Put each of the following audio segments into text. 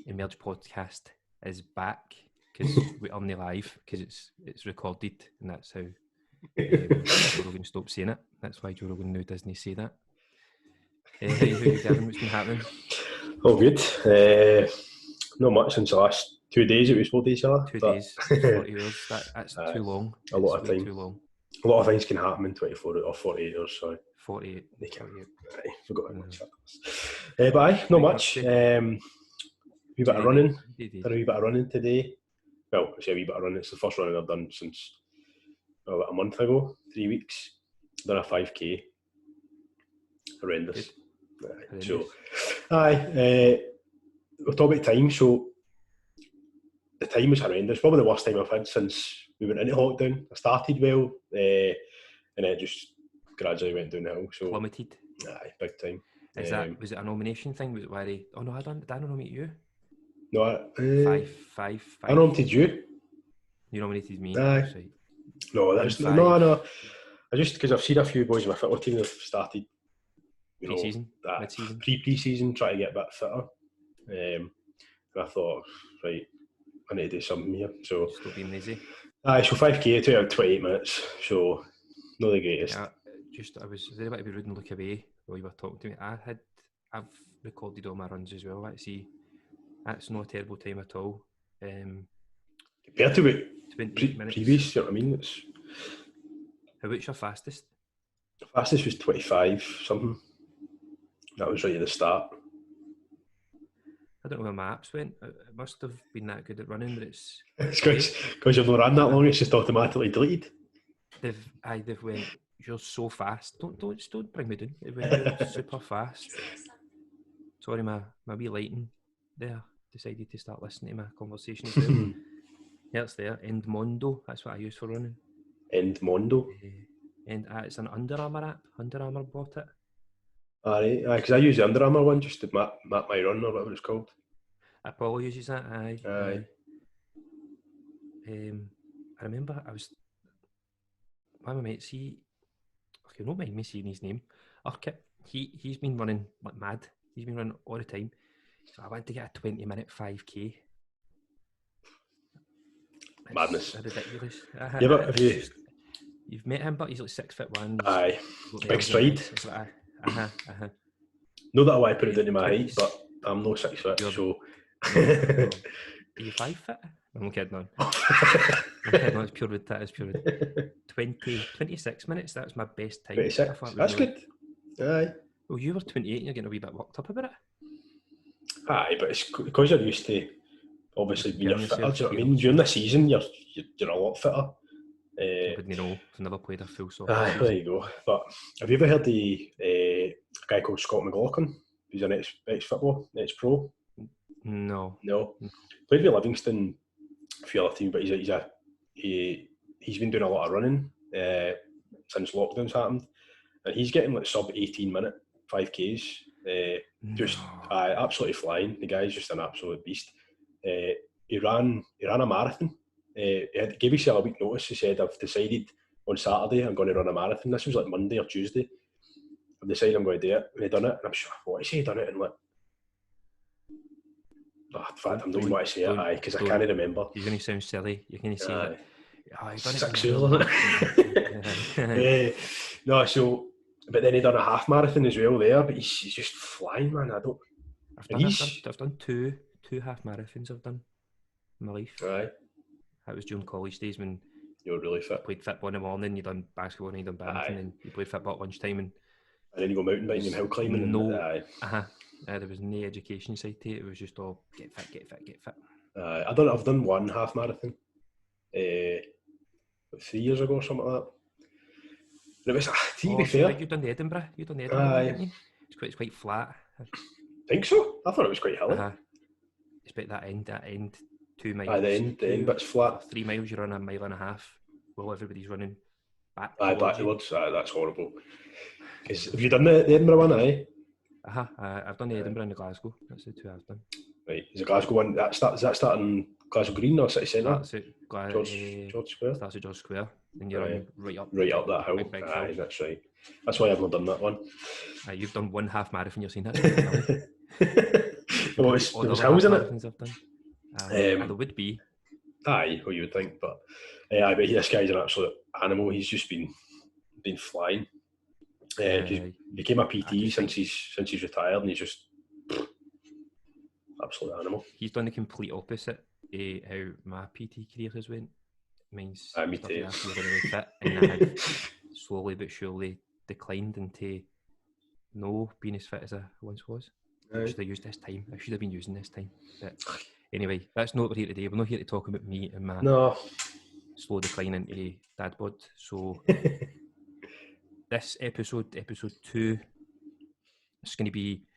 Emerge podcast is back because I'm not live because it's recorded, and that's how Joe Rogan stopped saying it. That's why Joe Rogan now doesn't say that. How you Gavin? What's been happening? All good. Not much since the last 2 days that we spoke to each other. 2 days, 40 hours. That's too long. A lot of time. Too long. A lot of things can happen in 24 or 48 hours. So 48. They can. 48. Aye, forgot how much that was. But aye, not much. Wee bit of running. Did a wee bit of running today. Well, I say a wee bit of running. It's the first running I've done since about a month ago, 3 weeks. Done a 5k. Horrendous. We'll talk about time. So the time was horrendous. Probably the worst time I've had since we went into lockdown. I started well, and then it just gradually went downhill. So plummeted. Aye, big time. Was it a nomination thing? Was it why they? Oh no, I didn't nominate you. No, five. I nominated you. You nominated me. Aye. Right. No, that's no. I just because I've seen a few boys in my football team that have started. Pre-season, mid-season, pre-season, try to get a bit fitter. And I thought, right, I need to do something here. So just don't be lazy. Aye, so 5k took out 28 minutes. So not the greatest. Yeah, I was there about to be rude and look away while you were talking to me. I've recorded all my runs as well. Let's see, that's not a terrible time at all. Compared to it, 20 minutes. Previous, you know what I mean? It's. What's your fastest? The fastest was 25 something. That was right at the start. I don't know where my apps went. It must have been that good at running, but it's because you've not run that long. It's just automatically deleted. They've went. You're so fast. Don't bring me down. It went super fast. Sorry, my wee lighting there decided to start listening to my conversation as well. Yeah, it's there. Endmondo. That's what I use for running. Endmondo. And it's an Under Armour app. Under Armour bought it. Alright, because I use the Under Armour one just to map my run or whatever it's called. Apollo uses that. Aye. I remember one of my mates. Don't mind me saying his name. Urquhart. He's been running like mad. He's been running all the time. So I went to get a 20-minute 5k. Madness. Ridiculous. Yeah, but have you've met him, but he's like 6'1". Aye. Big stride. Like, Not that I want to put it into my height, but I'm no 6 foot, so. Are you 5 foot? I'm kidding on. It's pure rude. That is pure rude. 26 minutes. That's my best time. 26. That's good. Aye. Well, you were 28 and you're getting a wee bit worked up about it. Aye, but it's because you're used to, obviously, being fitter. Do you know what I mean? During the season, you're a lot fitter. I wouldn't know. I've never played a full soccer season. There you go. But have you ever heard the a guy called Scott McLaughlin? He's an ex-football, ex-pro. No. Played with Livingston, a few other teams, but he's been doing a lot of running since lockdowns happened, and he's getting like sub 18-minute 5Ks. Just absolutely flying. The guy's just an absolute beast. He ran a marathon. He gave himself a week notice. He said, I've decided on Saturday I'm going to run a marathon. This was like Monday or Tuesday. I've decided I'm going to do it. And he done it. And I'm sure, what is he done it in like? In fact, I'm not even want to say it, because I can't remember. You're going to sound silly. You're going to say like, I've done 6 hours, isn't it? No, so, but then he done a half marathon as well there, but he's just flying, man. I've done two half marathons I've done in my life. Aye. That was during college days when you were really fit. Played football in the morning, you done basketball and you done badminton, and you played football at lunchtime, and then you go mountain biking and hill climbing. There was no education side to it. It was just all get fit. I've done one half marathon 3 years ago or something like that. And it was, to be fair, you've done the Edinburgh, didn't you? It's quite flat. Think so? I thought it was quite hilly. It's about that end 2 miles. The end bit's flat. 3 miles, you run a mile and a half while everybody's running back. Backwards. That's horrible. Have you done the Edinburgh one? I've done the Edinburgh and the Glasgow. That's the two I've done. Right. Is the Glasgow one is that starting Glasgow Green or City Centre? That's it. George Square. Starts at George Square, and you're right up that hill. Aye, that's right. That's why I've not done that one. You've done one half marathon. You're saying that's Well, Maybe there was other half hills in it. marathons I've done. Um, There would be. Aye, what you would think, but this guy's an absolute animal. He's just been flying. He's became a PT since he's retired, and he's just absolute animal. He's done the complete opposite of how my PT career has went. Mine's Me started too. after really fit, and I had slowly but surely declined into no being as fit as I once was. I should have used this time. I should have been using this time. But anyway, that's not what we're here today. We're not here to talk about me and my slow decline into dad bod. So this episode 2, it's going to be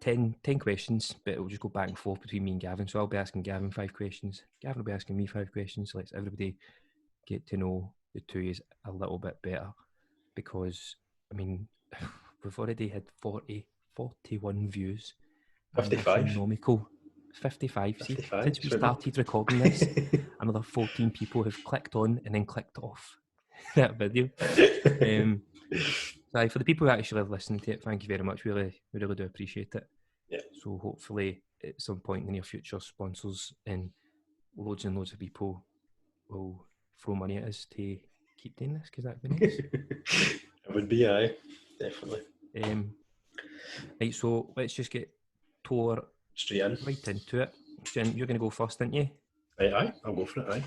10 questions, but it'll just go back and forth between me and Gavin. So I'll be asking Gavin 5 questions. Gavin will be asking me 5 questions. Let's everybody get to know the two is a little bit better, because I mean we've already had 41 views. 55. Astronomical. 55. 55. Since we started recording this, another 14 people have clicked on and then clicked off that video. So for the people who actually are listening to it, thank you very much. We really do appreciate it. Yeah. So hopefully at some point in the near future, sponsors and loads and loads of people will throw money at us to keep doing this, because that'd be nice. It would be, aye, definitely. Right, so let's just get tore straight in. Right into it. Jen, you're going to go first, didn't you? Aye, I'll go for it, aye.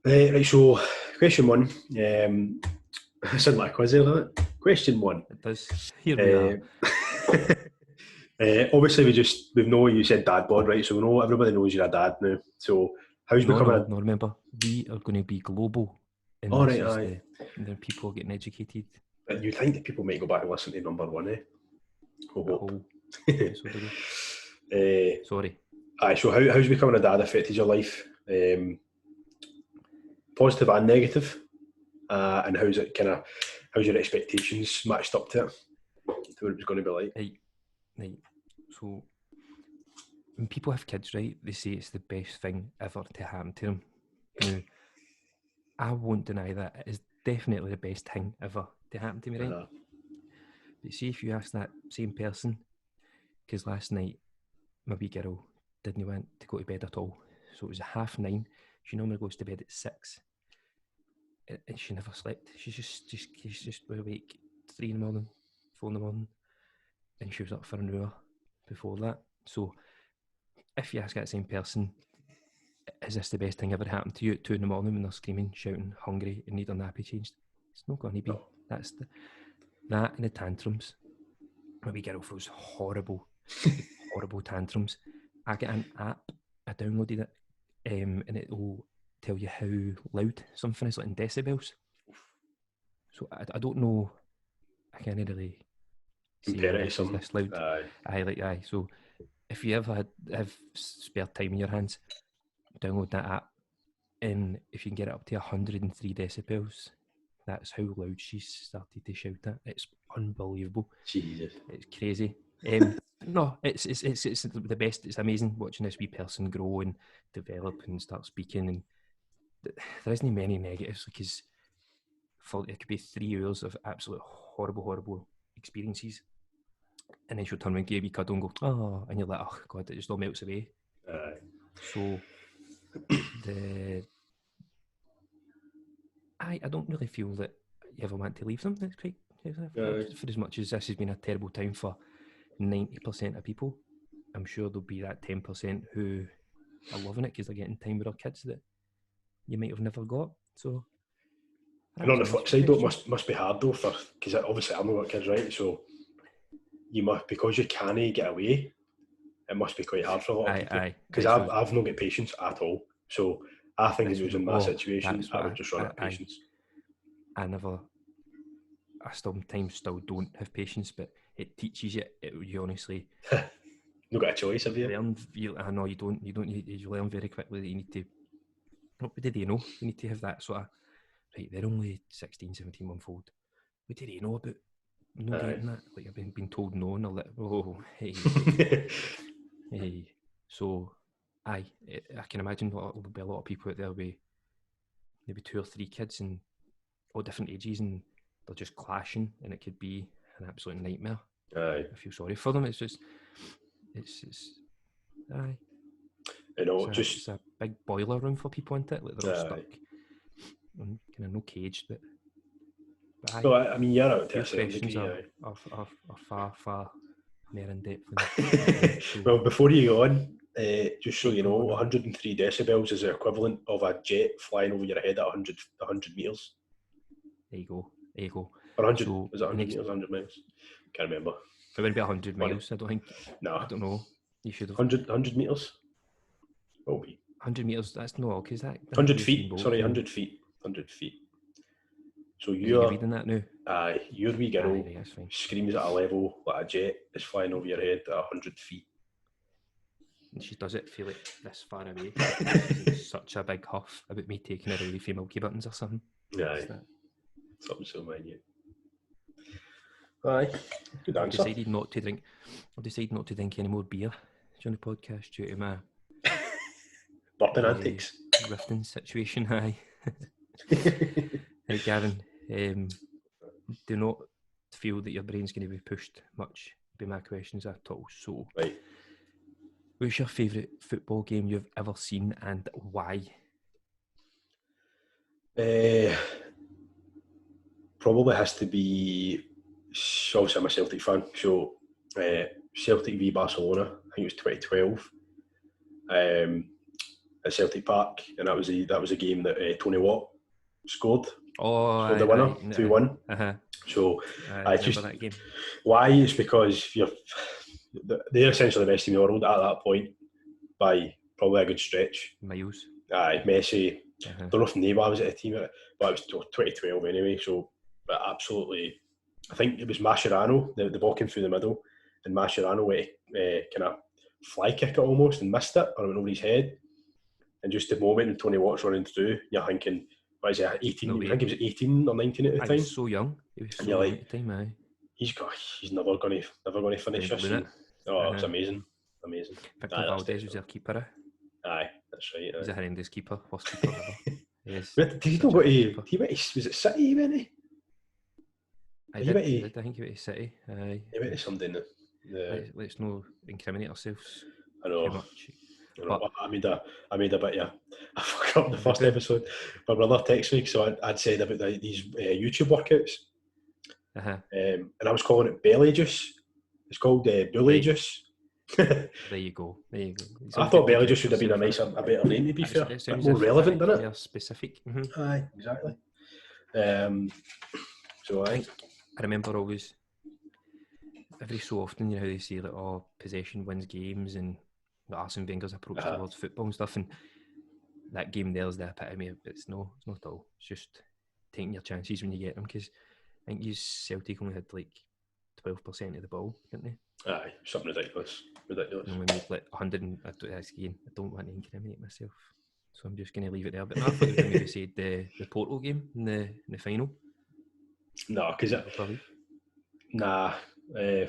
Right, so question 1. I said like a quiz there, doesn't it? Question 1. It does. Here we are. Obviously, we know you said dad bod, right? So we know everybody knows you're a dad now. So how's becoming No, remember, we are going to be global. And aye. The people are getting educated. And you'd think that people might go back and listen to number 1, eh? Sorry. Aye, so how's becoming a dad affected your life? Positive and negative? And how's your expectations matched up to it? To what it was going to be like? Right. So when people have kids, right, they say it's the best thing ever to happen to them. Now, I won't deny that. It is definitely the best thing ever to happen to me, right? But see, if you ask that same person, because last night my wee girl didn't want to go to bed at all. So it was 9:30. She normally goes to bed at 6. And she never slept. She's just awake 3 in the morning, 4 in the morning. And she was up for an hour before that. So if you ask that same person, is this the best thing ever happened to you at 2 in the morning when they're screaming, shouting, hungry, and need their nappy changed? It's not going to be. No. That's that and the tantrums. My wee girl throws horrible tantrums. I get an app, I downloaded it, and it will tell you how loud something is, like in decibels. So I don't know, I can't really see this is this loud. Aye. So if you ever have spare time in your hands, download that app, and if you can get it up to 103 decibels, that's how loud she's started to shout at. It's unbelievable. Jesus, it's crazy. No, it's the best. It's amazing watching this wee person grow and develop and start speaking. And there isn't many negatives, because it could be 3 hours of absolute horrible experiences, and then she'll turn around, give you a cuddle and go, oh, and you're like, oh God, it just all melts away. So I don't really feel that you ever want to leave them. That's quite for as much as this has been a terrible time for 90% of people, I'm sure there'll be that 10% who are loving it because they're getting time with their kids that you might have never got. So, and on the flip side, though, it must be hard though, because obviously I've not got kids, right? So you must, because you can't get away, it must be quite hard for a lot of people. Because I've not got patience at all. So I think if it was in my situation, I would just run out of patience. I sometimes still don't have patience, but it teaches you. You honestly not got a choice, have you? I know you don't. You learn very quickly that you need to. What do they know? You need to have that sort of. Right, they're only 16, 17 month old. What do they know about not getting that? Like I've been told no, and I'll let. Oh, hey. Hey. So, I can imagine there'll be a lot of people out there with maybe 2 or 3 kids and all different ages, and they're just clashing, and it could be an absolute nightmare. Aye. I feel sorry for them. It's just, aye. You know, It's a big boiler room for people, isn't it? Like they're all stuck, and kind of no cage, but aye. So I mean, you're out to Your a certain questions degree. are far more in depth. So Well, before you go on, just so you know, go on. 103 decibels is the equivalent of a jet flying over your head at 100 metres. There you go. Or 100, So was it 100 metres, 100 miles? Can't remember. It wouldn't be 100 miles, I don't think. No. I don't know. You should have. 100 metres? Will be. 100 metres, that's no, because that. 100 feet, sorry, 100 feet. 100 feet. So you're reading that now? Aye, your wee girl right, screams at a level like a jet is flying over your head at 100 feet. And she does it feel like this far away. Such a big huff about me taking her away from Milky Buttons or something. Aye. Something so minute. Aye. Good answer. I've decided not to drink any more beer during the podcast due to my burping antics. Rifting situation. Aye. Hey Gavin, do not feel that your brain's going to be pushed much by my questions at all. So, right. What's your favourite football game you've ever seen and why? Probably has to be, obviously I'm a Celtic fan, so Celtic v Barcelona, I think it was 2012, at Celtic Park, and that was a game that Tony Watt scored. The winner, 2-1. So I just that game. Why is because they're essentially the best team in the world at that point by probably a good stretch. Miles. Aye, Messi. Don't know if Neymar was at the team, but it was 2012 anyway. So, but absolutely, I think it was Mascherano. The ball came through the middle, and Mascherano went kind of fly kick it almost and missed it, or it went over his head. And just the moment when Tony Watt's running through, you're thinking, what is it, 18? I think he was 18 or 19 at the time. He was so young. He was so young at the time, aye. He's never going to finish this. It's amazing. Victor Valdez was their keeper. Aye, that's right. He's a horrendous keeper, worst keeper ever. Yes. Did he not go to? Was it City? He went to? I think he went to City. Aye. He went to something. Let's not incriminate ourselves. I know. Too much. But I made a bit of I fucked up the first episode. My brother texted me, so I'd said about these YouTube workouts, and I was calling it belly juice. It's called bully juice. There you go. I thought belly juice would have been a better name, to be fair. It's more relevant, doesn't it? More specific. Aye, exactly. So I remember always, every so often, you know how they say that possession wins games and Arsene Wenger's approach towards football and stuff, and that game there's the epitome. It's not at all. It's just taking your chances when you get them, because I think Celtic only had like 12% of the ball, didn't they? Aye, something ridiculous. And we made like 100. I don't want to incriminate myself, so I'm just going to leave it there. But I thought you maybe said the Porto game in the final. No, because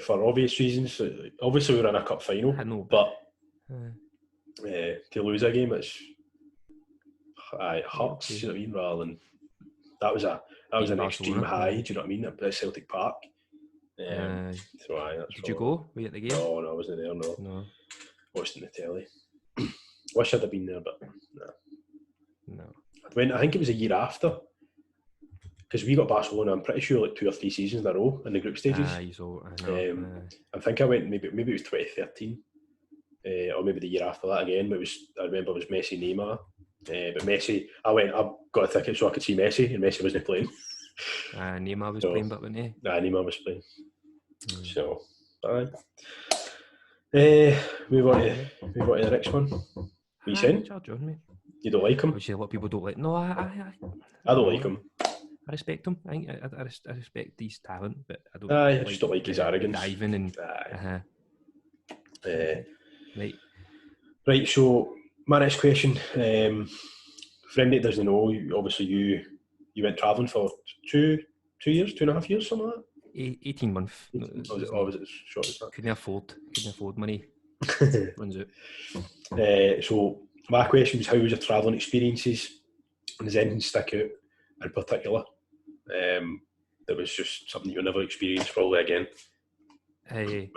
for obvious reasons. Obviously, we were in a cup final. I know, but to lose a game, it hurts. You know what I mean? Rather than that was an extreme high. Do you know what I mean? At Celtic Park. Did you go? Were you at the game? No, I wasn't there. No. Watched it on the telly. Wish I'd have been there, but no. I think it was a year after, because we got Barcelona. I'm pretty sure like 2 or 3 seasons in a row in the group stages. I think I went maybe it was 2013, or maybe the year after that again. But I remember it was Messi, Neymar. But Messi, I got a ticket so I could see Messi, and Messi wasn't playing. Neymar was playing, but wasn't he? Neymar was playing. So, aye. Move on to the next one. What are you saying? You don't like him? Which a lot of people don't like. No, I don't like him. I respect him. I respect his talent, but I don't. I just don't like his arrogance. Diving and. Right. So my next question, for anybody that doesn't know, obviously you went travelling for 2 years, 2.5 years, something like that. 18 months. Was it short as that? Couldn't afford money. Runs out. So my question was, how was your travelling experiences? And does anything stick out in particular? That was just something you'll never experience probably again. the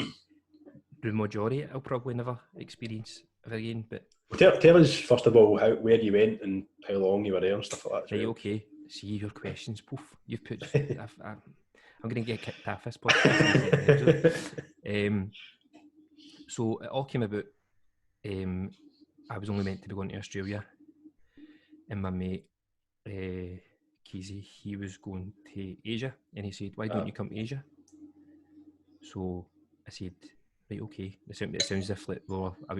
majority I'll probably never experience ever again. But tell us first of all where you went and how long you were there and stuff like that. right, okay. See your questions. Poof, you've put. I'm going to get kicked off this podcast in the second episode. So it all came about. I was only meant to be going to Australia, and my mate Keezy, he was going to Asia, and he said, "Why don't you come to Asia?" So I said, "Right, okay." It sounds as if like,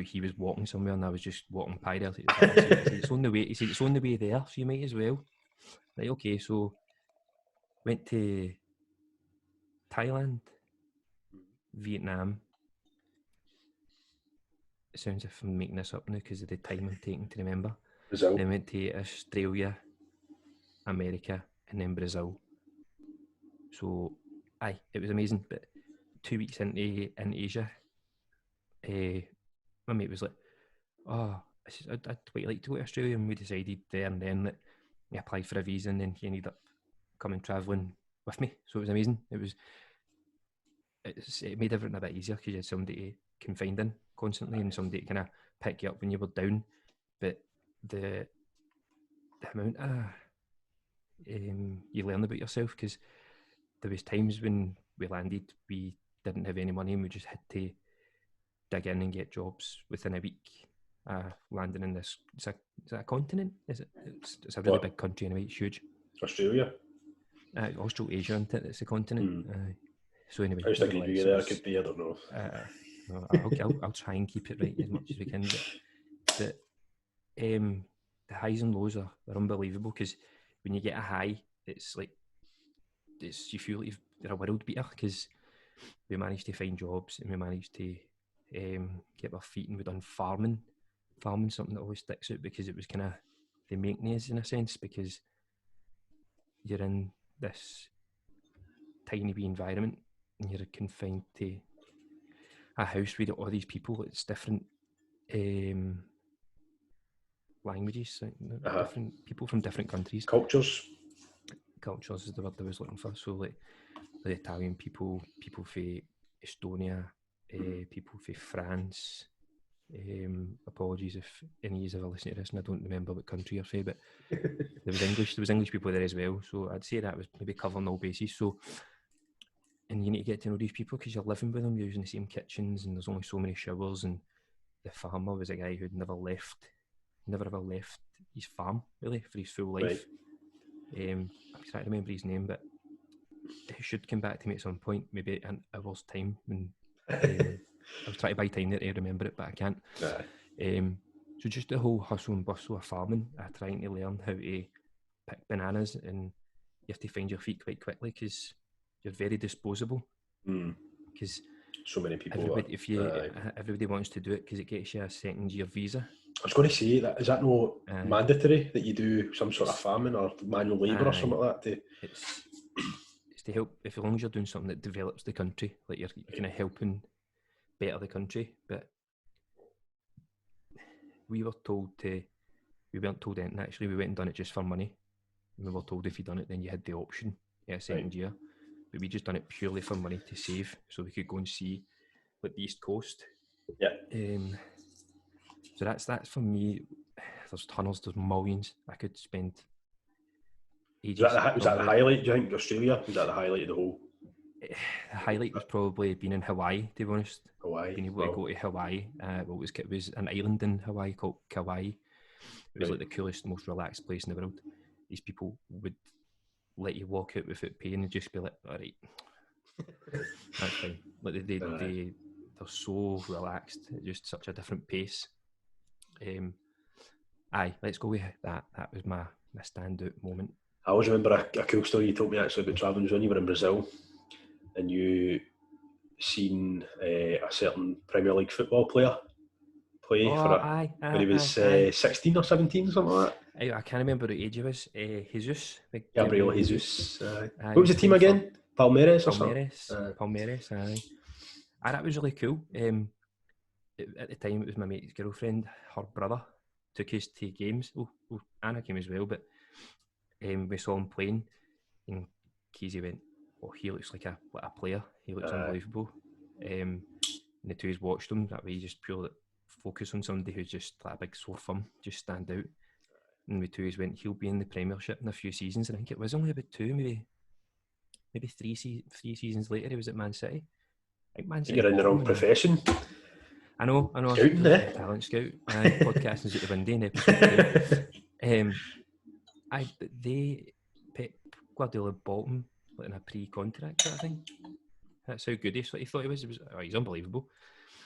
he was walking somewhere, and I was just walking by there. I said, "It's on the way." He said, "It's on the way there, so you might as well." Right, okay. So went to Thailand, Vietnam. It sounds as if I'm making this up now because of the time I'm taking to remember. Brazil. Then went to Australia, America, and then Brazil. So, it was amazing. But 2 weeks into in Asia, my mate was like, "Oh, I'd quite like to go to Australia," and we decided there and then that I applied for a visa, and then he ended up coming travelling with me. So it was amazing. It made everything a bit easier because you had somebody to confide in constantly and somebody to kind of pick you up when you were down. But the amount of you learn about yourself, because there was times when we landed, we didn't have any money and we just had to dig in and get jobs within a week. Landing in this, is that a continent? Is it? It's a really big country anyway. It's huge. Australia. Australasia, isn't it? It's a continent. So anyway, I was thinking you there could be. I don't know. I'll try and keep it right as much as we can. But the highs and lows are unbelievable, because when you get a high, it's like you feel like you're a world beater, because we managed to find jobs and we managed to get our feet, and we done farming. Farming's something that always sticks out, because it was kind of the maintenance in a sense, because you're in this tiny wee environment and you're confined to a house with all these people. It's different languages, different people from different countries. Cultures is the word I was looking for. So like the Italian people from Estonia, people from France. Apologies if any of you ever listen to this and I don't remember what country you're from, but there was English people there as well. So I'd say that was maybe covering all bases. So, and you need to get to know these people because you're living with them, you're using the same kitchens, and there's only so many showers. And the farmer was a guy who'd never ever left his farm really for his full life. Right. I'm trying to remember his name, but he should come back to me at some point, maybe an hour's time. When I was trying to buy time there to remember it, but I can't. So just the whole hustle and bustle of farming, trying to learn how to pick bananas, and you have to find your feet quite quickly because you're very disposable. Because so many people. Everybody wants to do it because it gets you a second year visa. I was going to say that, is that no mandatory that you do some sort of farming or manual labour or something like that? It's to help, if as long as you're doing something that develops the country, like you're kind of helping better the country. But we weren't told anything actually. We went and done it just for money. And we were told if you done it, then you had the option a second year. But we just done it purely for money to save, so we could go and see like the East Coast. Yeah. So that's for me. There's tunnels, there's millions. I could spend ages. Was that the highlight, do you think, Australia? Was that the highlight of the whole? The highlight was probably being in Hawaii, to be honest. Being able to go to Hawaii. It was an island in Hawaii called Kauai. It was like the coolest, most relaxed place in the world. These people would let you walk out without paying and just be like, all right, that's fine. Like they're so relaxed, just such a different pace. Let's go with that. That was my standout moment. I always remember a cool story you told me actually about travelling when you were in Brazil, and you seen a certain Premier League football player play when he was 16 or 17, something like that. I can't remember what age he was. Jesus. Gabriel Jesus. What was the team again? Palmeiras or something? Palmeiras, that was really cool. At the time, it was my mate's girlfriend. Her brother took us to games. Anna came as well, but we saw him playing, and Keezy went, "Oh, he looks like a player. He looks unbelievable." And the two has watched them that way. You just purely focus on somebody who's just like a big sore thumb, just stand out. And the two has went, he'll be in the Premiership in a few seasons. I think it was only about two, maybe three seasons later. He was at Man City. I think Man City. You're in the wrong profession. I know. Scouting, talent scout. Podcasting's out the window in episode 2. Pep Guardiola bought him like in a pre-contract sort of thing. That's how good he thought he was. He's unbelievable.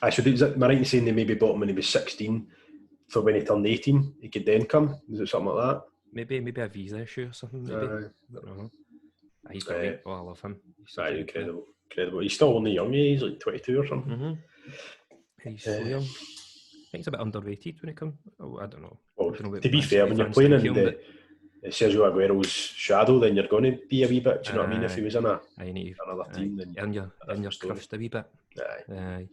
Actually, am I right in saying they maybe bought him when he was 16 for when he turned 18, he could then come? Is it something like that? Maybe a visa issue or something. Maybe. I don't know. He's brilliant. I love him. He's incredible. He's still only young. He's like 22 or something. Mm-hmm. He's so young. I think he's a bit underrated when it comes. Oh, I don't know. Well, to be fair, when you're playing in the Sergio Aguero's shadow, then you're going to be a wee bit. Do you know what I mean? If he was in another team, then earn your crust a wee bit. Aye.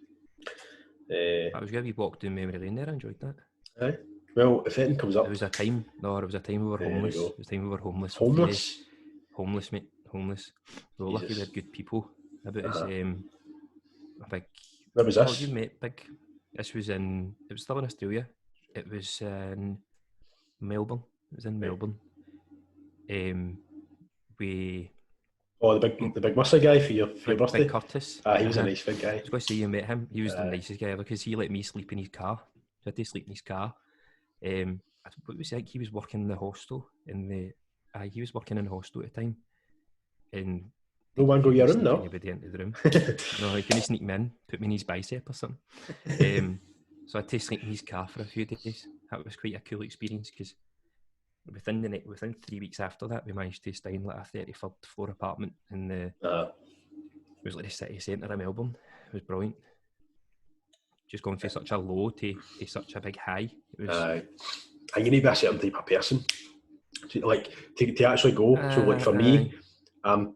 That was good. We walked down memory lane there. I enjoyed that. Aye. Well, if anything comes up, there was a time we were homeless. It was a time we were homeless. Homeless, mate. Homeless. So lucky we had good people about us. A big. Where was this? You met big. This was in. It was still in Australia. It was in Melbourne. It was in Melbourne. The big muscle guy for your birthday. Big Curtis. He was a nice big guy. I was going to say you met him. He was the nicest guy ever because he let me sleep in his car. I had to sleep in his car. What was it like? He was working in the hostel he was working in the hostel at the time. And no one go your room, no? Anybody into the room. No, he couldn't sneak me in, put me in his bicep or something. So I had to sleep in his car for a few days. That was quite a cool experience because within 3 weeks after that, we managed to stay in like a 33rd floor apartment in it was like the city centre of Melbourne. It was brilliant. Just going from such a low to such a big high. It was. And you need to be a certain type of person, to actually go. So, like for me, I'll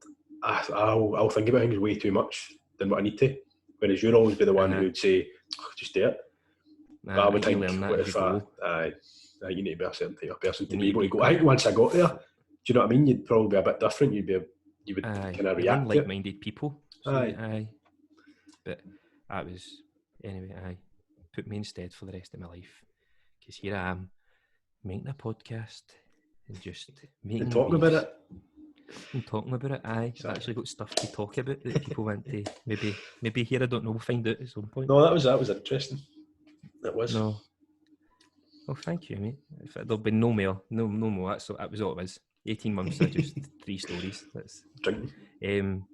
think about things way too much than what I need to. Whereas you'd always be the one who would say, just do it. But I would think, what if you need to be a certain type of person to be able to go. I think once I got there, do you know what I mean? You'd probably be a bit different. You would kind of react. Like-minded people. So, but that was anyway. Put me instead for the rest of my life because here I am making a podcast and just talking about it. And talking about it, I've actually got stuff to talk about that people want to maybe hear. I don't know. We'll find out at some point. No, that was interesting. That was. No. Well, thank you, mate. There'll be no more. That was all it was. 18 months of just 3 stories. That's drinking.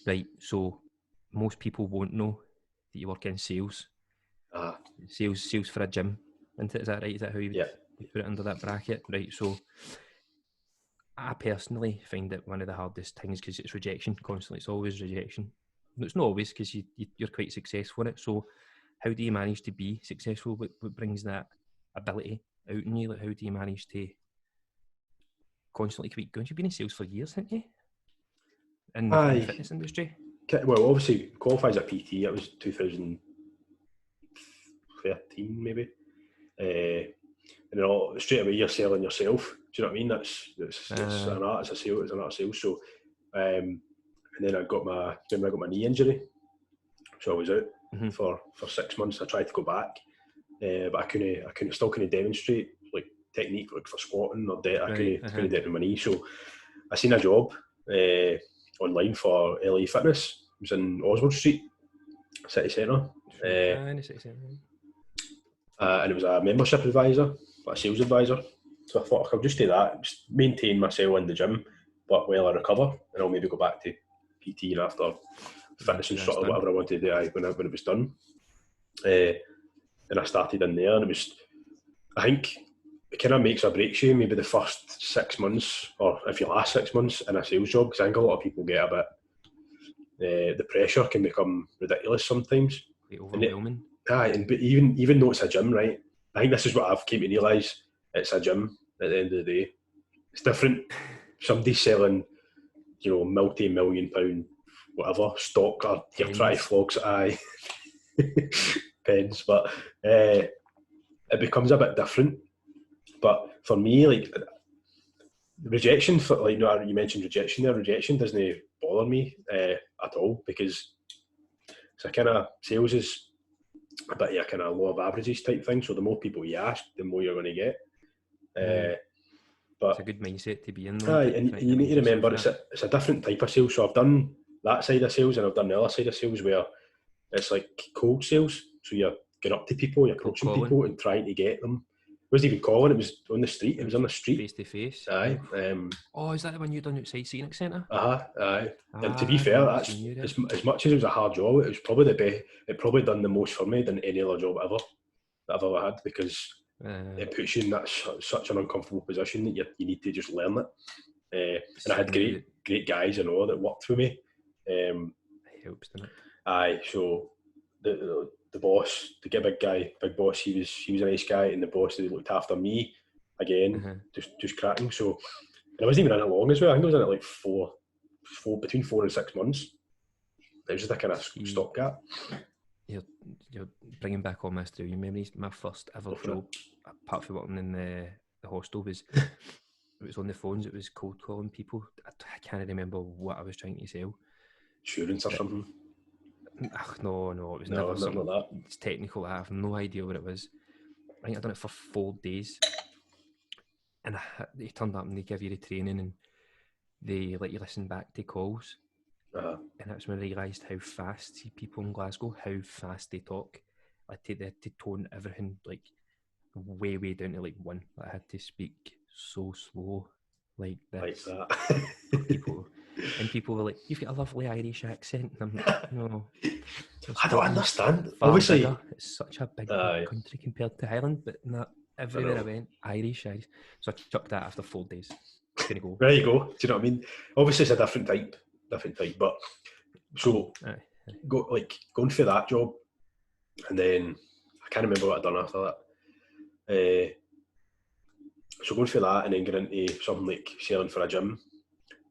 Right. So most people won't know that you work in sales. Sales for a gym. Is that right? Is that how you put it under that bracket? Right. So I personally find it one of the hardest things because it's rejection constantly. It's always rejection. It's not always because you're quite successful in it. So how do you manage to be successful? What brings that ability out in you? Like, how do you manage to constantly keep going? You've been in sales for years, haven't you? In the fitness industry? Well, obviously, qualified as a PT, it was 2013 maybe. And then straight away you're selling yourself. Do you know what I mean? It's an art. It's an art of sales. So, and then I got my knee injury, so I was out for 6 months. I tried to go back, but I couldn't demonstrate like technique like for squatting or I couldn't do it with my knee. So I seen a job online for LA Fitness. It was in Oswald Street, City Centre. And it was a membership advisor, but a sales advisor. So I thought I could just do that, just maintain myself in the gym, but while I recover, and I'll maybe go back to PT and after fitness instructor, whatever I wanted to do when it was done. And I started in there, and it was, I think, it kind of makes or breaks you, maybe the first 6 months, or if you last 6 months in a sales job, because I think a lot of people get a bit, the pressure can become ridiculous sometimes. Overwhelming. But even though it's a gym, right? I think this is what I've came to realise. It's a gym at the end of the day. It's different. Somebody's selling, multi-million-pound whatever stock, or you're trying to flog pens, but it becomes a bit different. But for me, like rejection, you mentioned rejection there. Rejection doesn't bother me at all because So kind of sales is a bit of a kind of law of averages type thing. So the more people you ask, the more you're going to get. But it's a good mindset to be in, though. and you need to remember it's a different type of sales. So I've done that side of sales and I've done the other side of sales where it's like cold sales. So you're going up to people, you're approaching people and trying to get them. It wasn't even calling, it was on the street. It was on the street. Face to face. Aye. Oh, is that the one you done outside Scenic Centre? Aye. And to be fair, that's as much as it was a hard job, it was probably the best. It probably done the most for me than any other job that I've ever had, because it puts you in that such an uncomfortable position that you need to just learn it. And I had great guys and all that worked for me. It helps, doesn't it? Aye. So the boss, the big boss, he was a nice guy, and the boss that looked after me, again, just cracking. So, and I wasn't even in it long as well. I think I was in it like between 4 and 6 months. It was just a kind of stopgap. You're bringing back all my Australian memories. My first ever job, apart from working in the hostel, was it was on the phones. It was cold calling people. I can't remember what I was trying to sell. Insurance or something. No, it was never something like that. It's technical. I have no idea what it was. I think I'd done it for 4 days, and they turned up and they give you the training and they let you listen back to calls. And that's when I realised how fast people in Glasgow, how fast they talk. Like they had to tone everything like way down to like 1. I had to speak so slow, like this. Like that. People were like, "You've got a lovely Irish accent." And I'm like, "No, I don't understand." Obviously, it's such a big country compared to Ireland, but everywhere I went, Irish. So I chucked that after 4 days. Gonna go. There you go. Do you know what I mean? Obviously, it's a different type. But so going for that job, and then I can't remember what I'd done after that. So going for that and then getting into something like selling for a gym,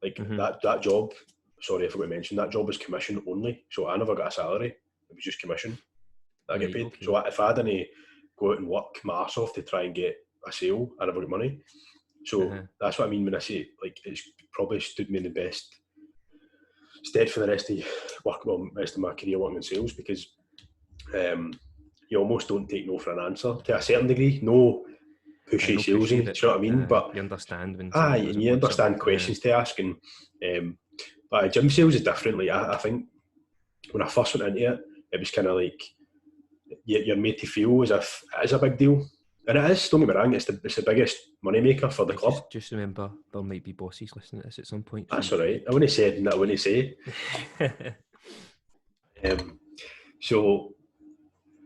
like that job. Sorry, I forgot to mention that job was commission only, so I never got a salary. It was just commission that I get paid. Okay. So if I didn't go out and work my arse off to try and get a sale, I never got money. So that's what I mean when I say like it's probably stood me in the best stead for the rest of my career working in sales, because you almost don't take no for an answer to a certain degree. No pushy salesy, do you know what I mean? But you understand when and you understand questions to ask, and but gym sales is different. Like I think when I first went into it, it was kind of like you're made to feel as if it is a big deal. And it is, don't get me wrong, it's the biggest money maker for the club. Just remember, there might be bosses listening to this at some point. That's all right. I wouldn't say it, I wouldn't say. So,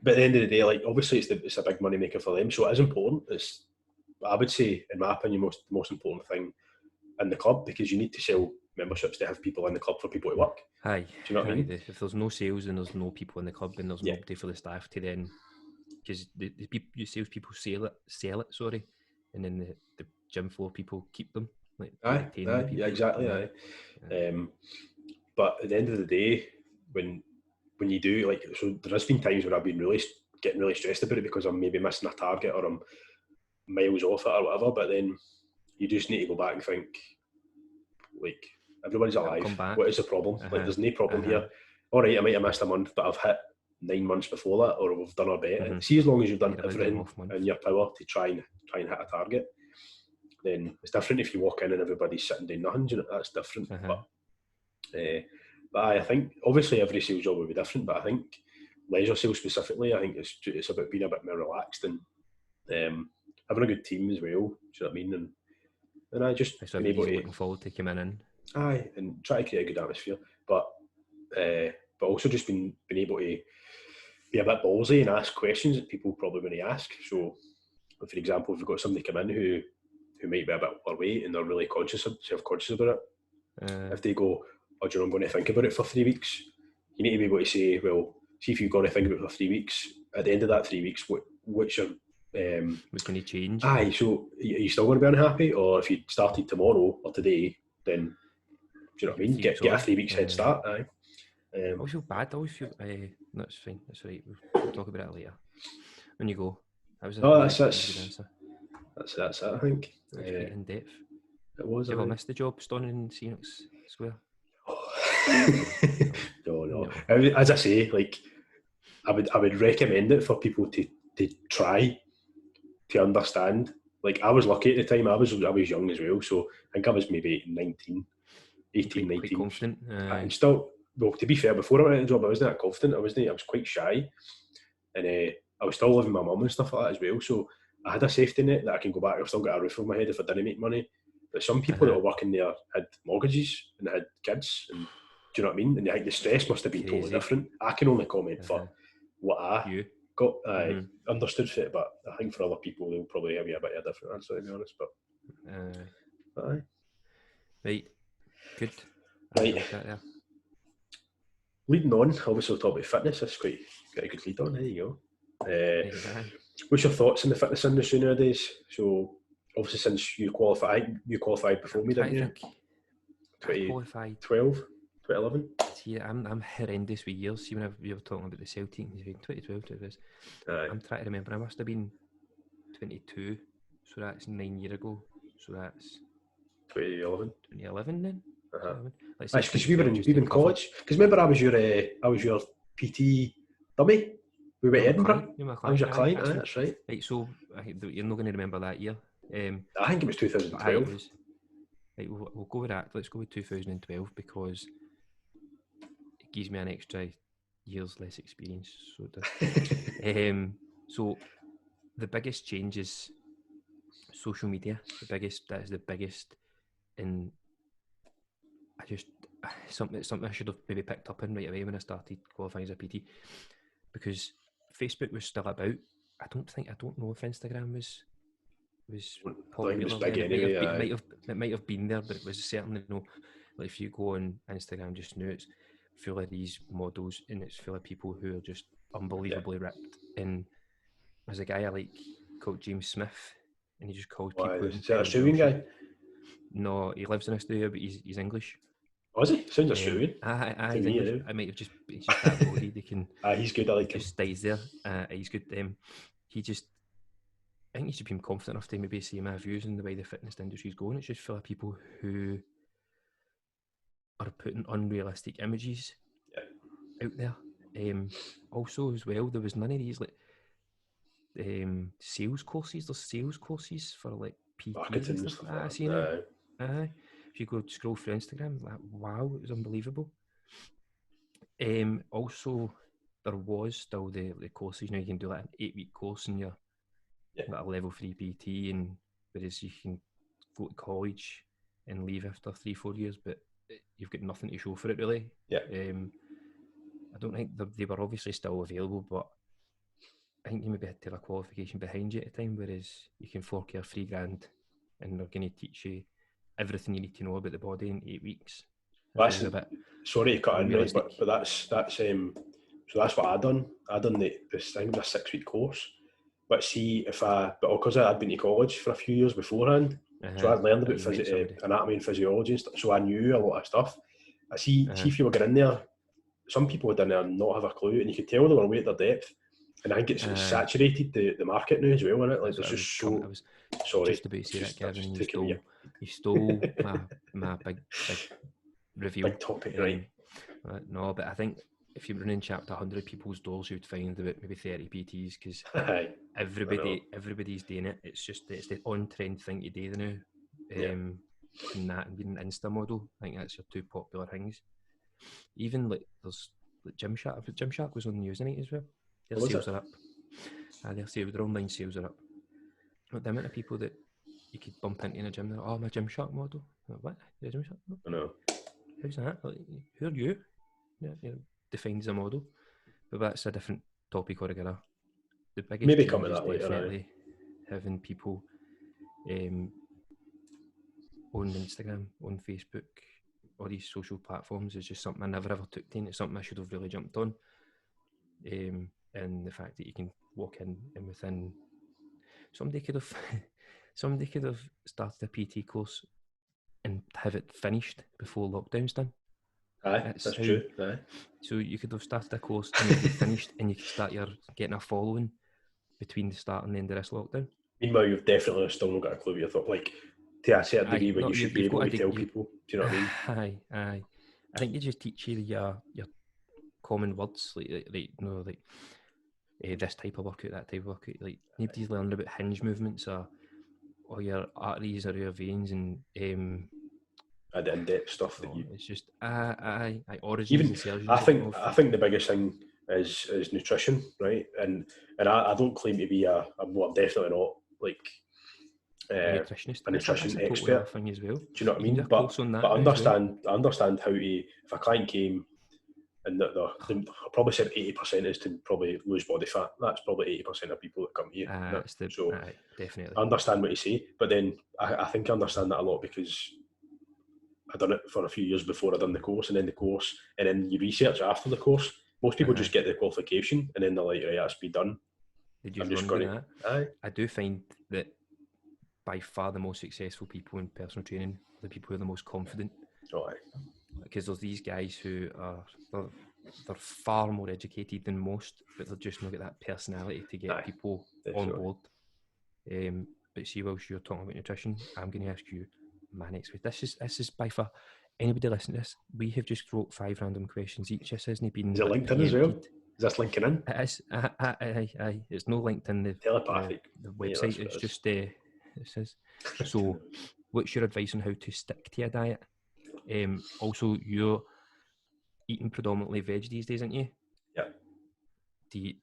but at the end of the day, like obviously it's a big money maker for them, so it is important. It's, I would say, in my opinion, the most important thing in the club, because you need to sell memberships to have people in the club for people to work. Aye. Do you know what I mean? If there's no sales and there's no people in the club and there's nobody for the staff to then, because the salespeople sell it, and then the gym floor people keep them. Like, yeah, exactly. But at the end of the day, when you do, like, so there has been times where I've been getting really stressed about it because I'm maybe missing a target or I'm miles off it or whatever. But then you just need to go back and think, like, everybody's alive. What is the problem? Like, there's no problem here. All right, I might have missed a month, but I've hit 9 months before that, or we've done our bet. See, as long as you've done everything in your power to try and hit a target, then it's different if you walk in and everybody's sitting doing nothing. You know, that's different. But I think obviously every sales job will be different. But I think leisure sales specifically, I think it's about being a bit more relaxed and having a good team as well. Do you know what I mean? And I just been able to looking forward to coming in. Aye, and try to create a good atmosphere. But also just being able to be a bit ballsy and ask questions that people probably wouldn't ask. So, for example, if we've got somebody come in who might be a bit overweight and they're really self-conscious about it, if they go, "Oh, do you know, I'm going to think about it for 3 weeks," you need to be able to say, well, see if you've got to think about it for 3 weeks. At the end of that 3 weeks, what's your what's going to change? Aye, so are you still going to be unhappy? Or if you started tomorrow or today, then do you know what I mean? Get a 3 weeks head start. Aye. I always feel bad. I always feel no, it's fine. That's right. We'll talk about it later. When you go, that's it. I think. It was quite in depth. It was. Did you ever miss the job standing in Scenic Square? No. As I say, like I would recommend it for people to try to understand. Like I was lucky at the time. I was young as well, so I think I was maybe 19, 18, quite 19. confident. And still, well, to be fair, before I went into the job, I wasn't that confident. I was quite shy, and I was still living with my mum and stuff like that as well. So I had a safety net that I can go back. I've still got a roof over my head if I didn't make money. But some people that were working there had mortgages and had kids, and do you know what I mean? And the stress must have been totally different. I can only comment for what I got understood for it, but I think for other people they'll probably have a bit of a different answer, to be honest. But right, good. Right. Leading on, obviously we'll talk about fitness. That's quite a good lead on. There you go. What's your thoughts in the fitness industry nowadays? So obviously since you qualified before me, didn't you? I qualified 2011. See, I'm horrendous with years. See, when we were talking about the Celtic, 2012 to this. I'm trying to remember. I must have been 22, so that's 9 years ago. So that's 2011 then. Because we were in college. Because remember, I was your PT dummy. We were at Edinburgh. I was your client. That's right. Right, so you're not going to remember that year. I think it was 2012. Right, we'll go with that. Let's go with 2012 because it gives me an extra years less experience. So so the biggest change is social media. That is the biggest. And something I should have maybe picked up in right away when I started qualifying as a PT, because Facebook was still about. I don't know if Instagram was popular. It might have been there, but it was certainly like if you go on Instagram just now, it's full of these models and it's full of people who are just unbelievably ripped. And there's a guy I like called James Smith, and he just calls people. Is that an Australian guy? No, he lives in Australia, but he's English. Oh, is he? Sounds Australian. He's English. I might have just that body. They can. He's good. I like him. Just stays there. He's good. I think he should be confident enough to maybe see my views on the way the fitness industry is going. It's just full of people who are putting unrealistic images out there. Also, as well, there was none of these like sales courses. There's sales courses for like PTs and stuff like that. I see now. If you go scroll through Instagram, like wow, it was unbelievable. Also, there was still the courses. You can do like an 8-week course and you're like a level 3 PT, and whereas you can go to college and leave after 3-4 years, but you've got nothing to show for it really. I don't think they were obviously still available, but I think you maybe had to have a qualification behind you at the time, whereas you can fork your $3,000 and they're going to teach you everything you need to know about the body in 8 weeks. Sorry to cut in, right, but that's so that's what I done. I done this thing, a 6-week course. But see, because I'd been to college for a few years beforehand, so I'd learned about anatomy and physiology and stuff, so I knew a lot of stuff. See if you were getting in there, some people would in there not have a clue, and you could tell they were way at their depth. And I think it's saturated the market now as well, isn't it? Like there's just so. Sorry, just about to say that, Kevin. You stole my big reveal. Big topic, right? No, but I think if you run in chapter 100 people's doors, you'd find about maybe 30 PTs because everybody's doing it. It's the on-trend thing to do now. And that and being an Insta model, I think that's your two popular things. Even like there's like Gymshark. Gymshark was on the news tonight as well. Their sales are up. Their online sales are up. But the amount of people that you could bump into in a gym, they're like, oh, my Gymshark model. Like, what? You're a Gymshark model? I know. How's that? Like, who are you? Defined as a model. But that's a different topic altogether. The biggest maybe change come to is that later, definitely having people on Instagram, on Facebook, all these social platforms is just something I never ever took to, and it's something I should have really jumped on. And the fact that you can walk in and within somebody could have started a PT course and have it finished before lockdown's done. That's true. So you could have started a course and you'd be finished and you could start getting a following between the start and the end of this lockdown. Meanwhile, you've definitely still not got a clue what you thought. Like to a certain degree, where you should be able to tell people. Do you know what I mean? Aye. I think they just teach you your common words, like this type of workout, that type of workout. Like nobody's learned about hinge movements or your arteries or your veins and The in-depth stuff that you it's just origins even. insertions. I think the biggest thing is nutrition, right? And I don't claim to be well, I'm definitely not like a nutritionist. a That's nutrition a totally expert. other thing as well. Do you know what I You can mean? do a course on that but now as well. I understand how to, if a client came and I probably said 80% is to probably lose body fat. That's probably 80% of people that come here. Definitely. I understand what you say, but then I think I understand that a lot because I done it for a few years before I done the course, and then you research after the course. Most people just get the qualification and then they're like, right, that's be done. They just run with that. Aye. I do find that by far the most successful people in personal training are the people who are the most confident. Oh, aye. Because there's these guys who are they're far more educated than most, but they're just not got that personality to get people on board. But see, whilst you're talking about nutrition, I'm going to ask you my next question. This is by far, anybody listening to this, we have just wrote 5 random questions each. This hasn't been. Is it LinkedIn as well? Is this linking in? It is. It's no LinkedIn. The telepathic. The website. It's just. It says. So, what's your advice on how to stick to a diet? Also, you're eating predominantly veg these days, aren't you? Yeah. Do you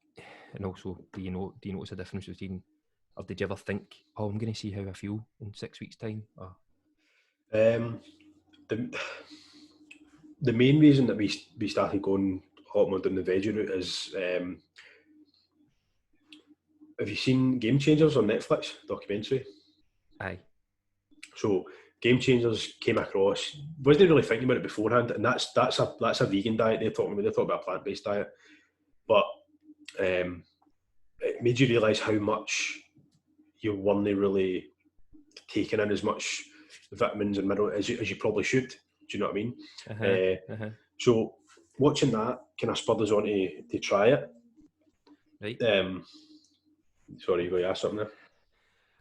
notice a difference between, or did you ever think, I'm going to see how I feel in 6 weeks' time? Or the main reason that we started going a lot more down the veggie route is, have you seen Game Changers on Netflix documentary? Aye. So Game Changers came across, wasn't really thinking about it beforehand, and that's a vegan diet they're talking about a plant-based diet, but it made you realise how much you weren't really taking in as much vitamins and minerals as you probably should. Do you know what I mean? So watching that kind of spurred us on to try it. Right. Sorry, you go to ask something there?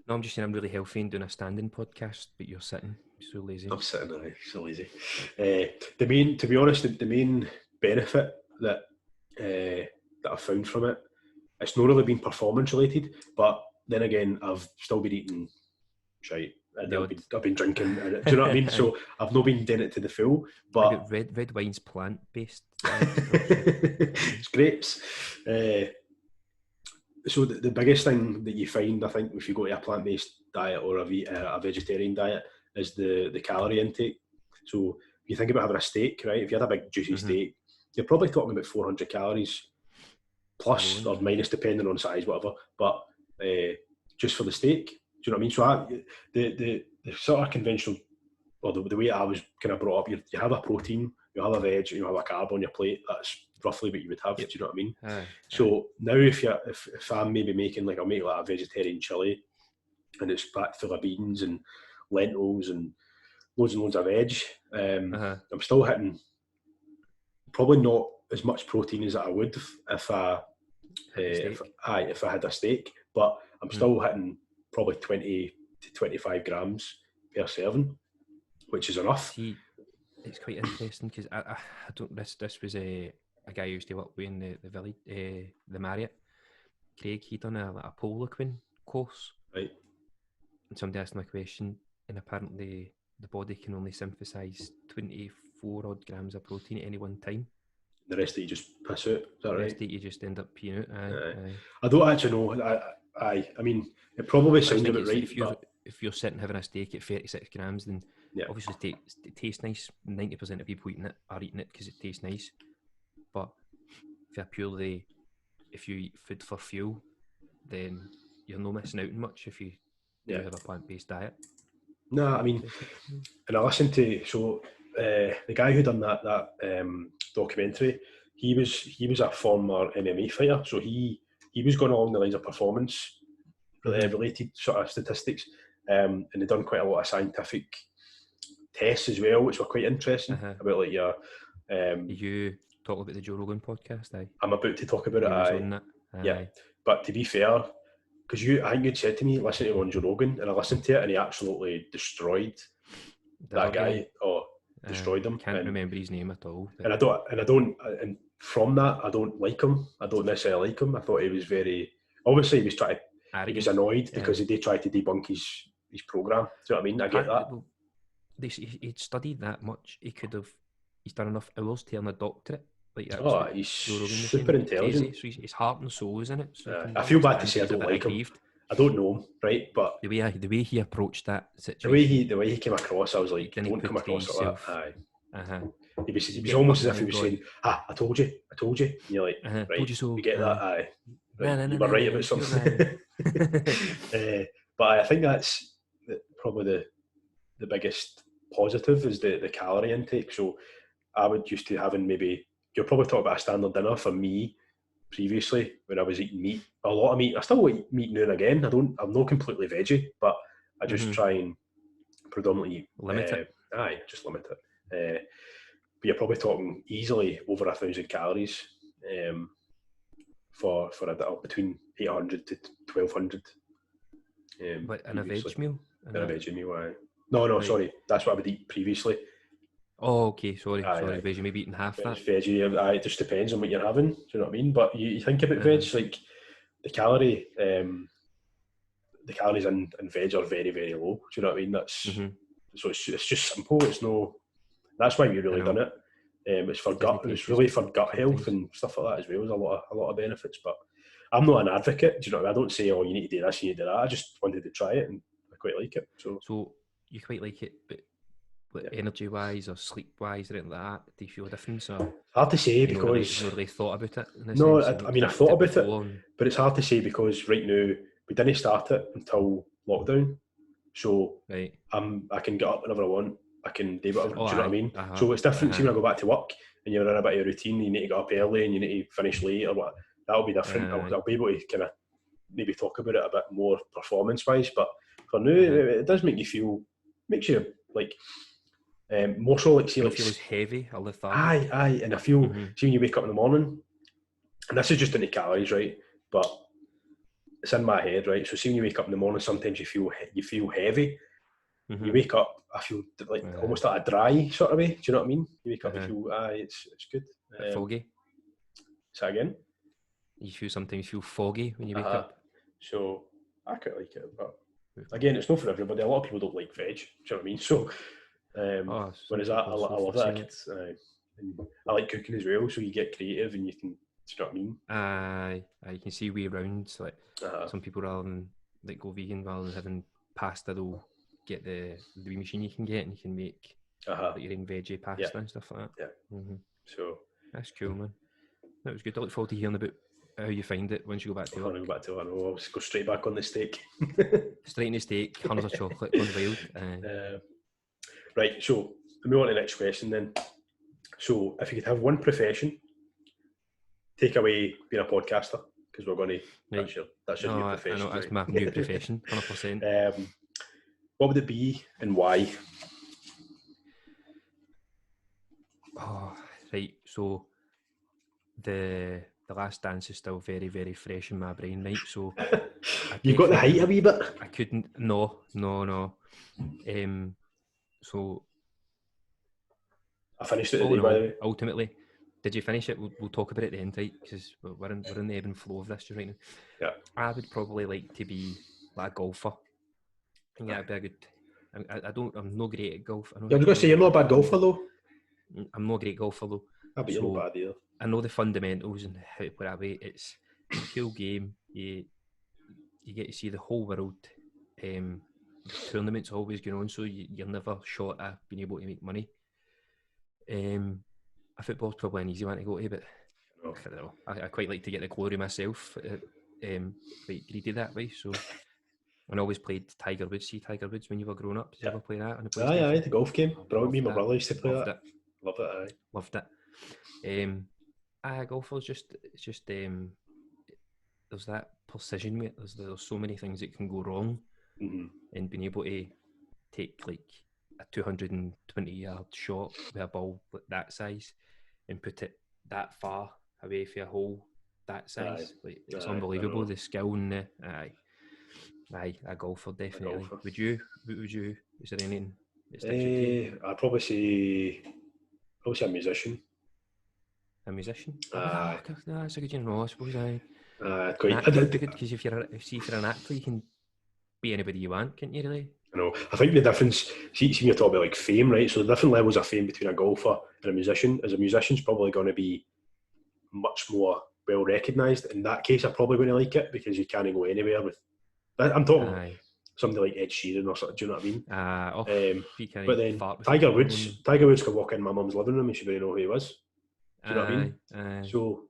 No, I'm just saying I'm really healthy and doing a standing podcast, but you're sitting. You're so lazy. I'm sitting there, so lazy. To be honest, the main benefit that I found from it, it's not really been performance related, but then again, I've still been eating shite. And I've been drinking. Do you know what I mean? So I've not been doing it to the full. But red wine's plant based. It's grapes. So the biggest thing that you find, I think, if you go to a plant-based diet or a vegetarian diet, is the calorie intake. So if you think about having a steak, right? If you had a big juicy steak, you're probably talking about 400 calories plus or minus, depending on size, whatever. But just for the steak, do you know what I mean? So the sort of conventional, or the way I was kind of brought up, you have a protein, you have a veg, you have a carb on your plate. That's roughly what you would have. Do you know what I mean? So now if I'm maybe making I'll make a vegetarian chili, and it's packed full of beans and lentils and loads of veg, I'm still hitting probably not as much protein as I would if I had a steak, but I'm still hitting probably 20 to 25 grams per serving, which is enough. See, it's quite interesting because I don't. This was a guy who used to work with in the village, the Marriott. Craig, he done a pole equine course, right? And somebody asked him a question, and apparently the body can only synthesize 24 odd grams of protein at any one time. The rest of you just piss out. Is that right? The rest of you just end up peeing out. Aye. I don't actually know. I mean, it probably sounds a bit right. If you're sitting having a steak at 36 grams, then obviously it tastes nice. 90% of people eating it are eating it because it tastes nice. But if you eat food for fuel, then you're not missing out on much if you have a plant-based diet. No, I mean, and I listened to the guy who done that documentary. He was a former MMA fighter, so he was going along the lines of performance related sort of statistics, and they done quite a lot of scientific tests as well, which were quite interesting about your. You talk about the Joe Rogan podcast, aye? I'm about to talk about it. Yeah, but to be fair, because I think you'd said to me, listen to him on Joe Rogan, and I listened to it, and he absolutely destroyed that guy. destroyed him. I can't remember his name at all. And and from that, I don't like him. I don't necessarily like him. I thought he was obviously he was trying to, he was annoyed because he did try to debunk his program. Do you know what I mean? I get that. Well, he'd studied that much. He's done enough hours to earn a doctorate. Like that's he's super intelligent. So his heart and soul is in it. So I feel bad to say I don't like him. I don't know him, right? But the way he approached that situation, the way he came across, I was like, don't come across like that. Aye. He was almost as if he was saying, I told you. And you're like, right, told you so. You get that? Aye. Right, you were right about something. But I think that's probably the biggest positive is the calorie intake. So I would used to having you're probably talking about a standard dinner for me previously when I was eating meat, a lot of meat. I still eat meat now and again. I'm not completely veggie, but I just try and predominantly limit it. Just limit it. But you're probably talking easily over 1,000 calories for between 800 to 1,200. But in a veg meal? In a veggie meal, aye. No, right. Sorry. That's what I would eat previously. Oh, okay. Sorry. Veggie, maybe eating half that. Veggie, it just depends on what you're having. Do you know what I mean? But you think about veg, like the calories in veg are very, very low. Do you know what I mean? That's so it's just simple. It's no. That's why we really done it. It's for gut. It's really for gut health and stuff like that as well. There's a lot of benefits. But I'm not an advocate. Do you know what I mean? I don't say, oh, you need to do this, you need to do that. I just wanted to try it and I quite like it. So you quite like it, but energy wise or sleep wise or anything like that, do you feel a difference? Or hard to say because you've not really thought about it. No, I mean I've thought about it, but it's hard to say because right now we didn't start it until lockdown, so I can get up whenever I want. I can do whatever. Do you know what I mean? So it's different. See when I go back to work and you're in a bit of a routine, you need to get up early and you need to finish late or what. That'll be different. I'll be able to kind of maybe talk about it a bit more performance wise, but for now it does make you feel, makes you like. More so like, say, like, feels heavy or lethargic. Aye, and I feel, see when you wake up in the morning, and this is just into calories, right? But it's in my head, right? So see when you wake up in the morning, sometimes you feel heavy. You wake up, I feel like almost like a dry sort of way. Do you know what I mean? You wake up and feel, it's good. Foggy. Say that again? You sometimes feel foggy when you wake up. So I quite like it, but again, it's not for everybody. A lot of people don't like veg. Do you know what I mean? So. Whereas I love that. I like cooking as well, so you get creative and you can. Do you know what I mean? You can see way around. Like some people rather than like go vegan, rather than having pasta, they'll get the wee machine you can get and you can make like your own veggie pasta and stuff like that. Yeah. So that's cool, man. That was good. I look forward to hearing about how you find it once you go back to work. I'll just go straight back on the steak. Straight in the steak, hundreds of chocolate, gone wild. Right, so we move on to the next question then. So, if you could have one profession, take away being a podcaster, because we're going to. That's your new profession. I know, that's my new profession, 100%. What would it be and why? Oh, right. So, the Last Dance is still very, very fresh in my brain, right? So, you got the height a wee bit. I couldn't. No. So I finished it today, by the way. Ultimately, did you finish it? We'll talk about it at the end, right? Because we're in the ebb and flow of this just right now. Yeah. I would probably like to be like a golfer. I think that'd be a good. I'm not great at golf. I was going to say you're not a bad golfer though. I'm not a great golfer though. But you're not bad either. I know the fundamentals and how to put it away. It's a cool game. You get to see the whole world. Tournaments always going on, so you're never short at being able to make money. A football's probably an easy one to go to, but I don't know. I quite like to get the glory myself. Quite greedy that way. So I always played Tiger Woods. See Tiger Woods when you were growing up. Did you ever play that on the PlayStation? Aye, the golf game. Brought me and my brother used to play that. Loved it. Aye. Loved it. Golf was just there's that precision, mate. There's so many things that can go wrong. And being able to take like a 220-yard shot with a ball like that size and put it that far away from a hole that size, it's unbelievable. The skill and a golfer definitely. Would you? Is there anything that sticks out to you? I'd probably say a musician. A musician? Aye. That's a good, I suppose. An Quite. actor would be good, because if you're an actor, you can be anybody you want, can't you, really? I know. I think the difference, see when you're talking about like fame, right? So the different levels of fame between a golfer and a musician. As a musician's probably going to be much more well recognised. In that case, I'm probably going to like it, because you can't go anywhere with. I'm talking Aye. somebody like Ed Sheeran or something. Do you know what I mean? You can't But then fart with Tiger your Woods could walk in my mum's living room and she wouldn't know who he was. Do you know what I mean? Aye. So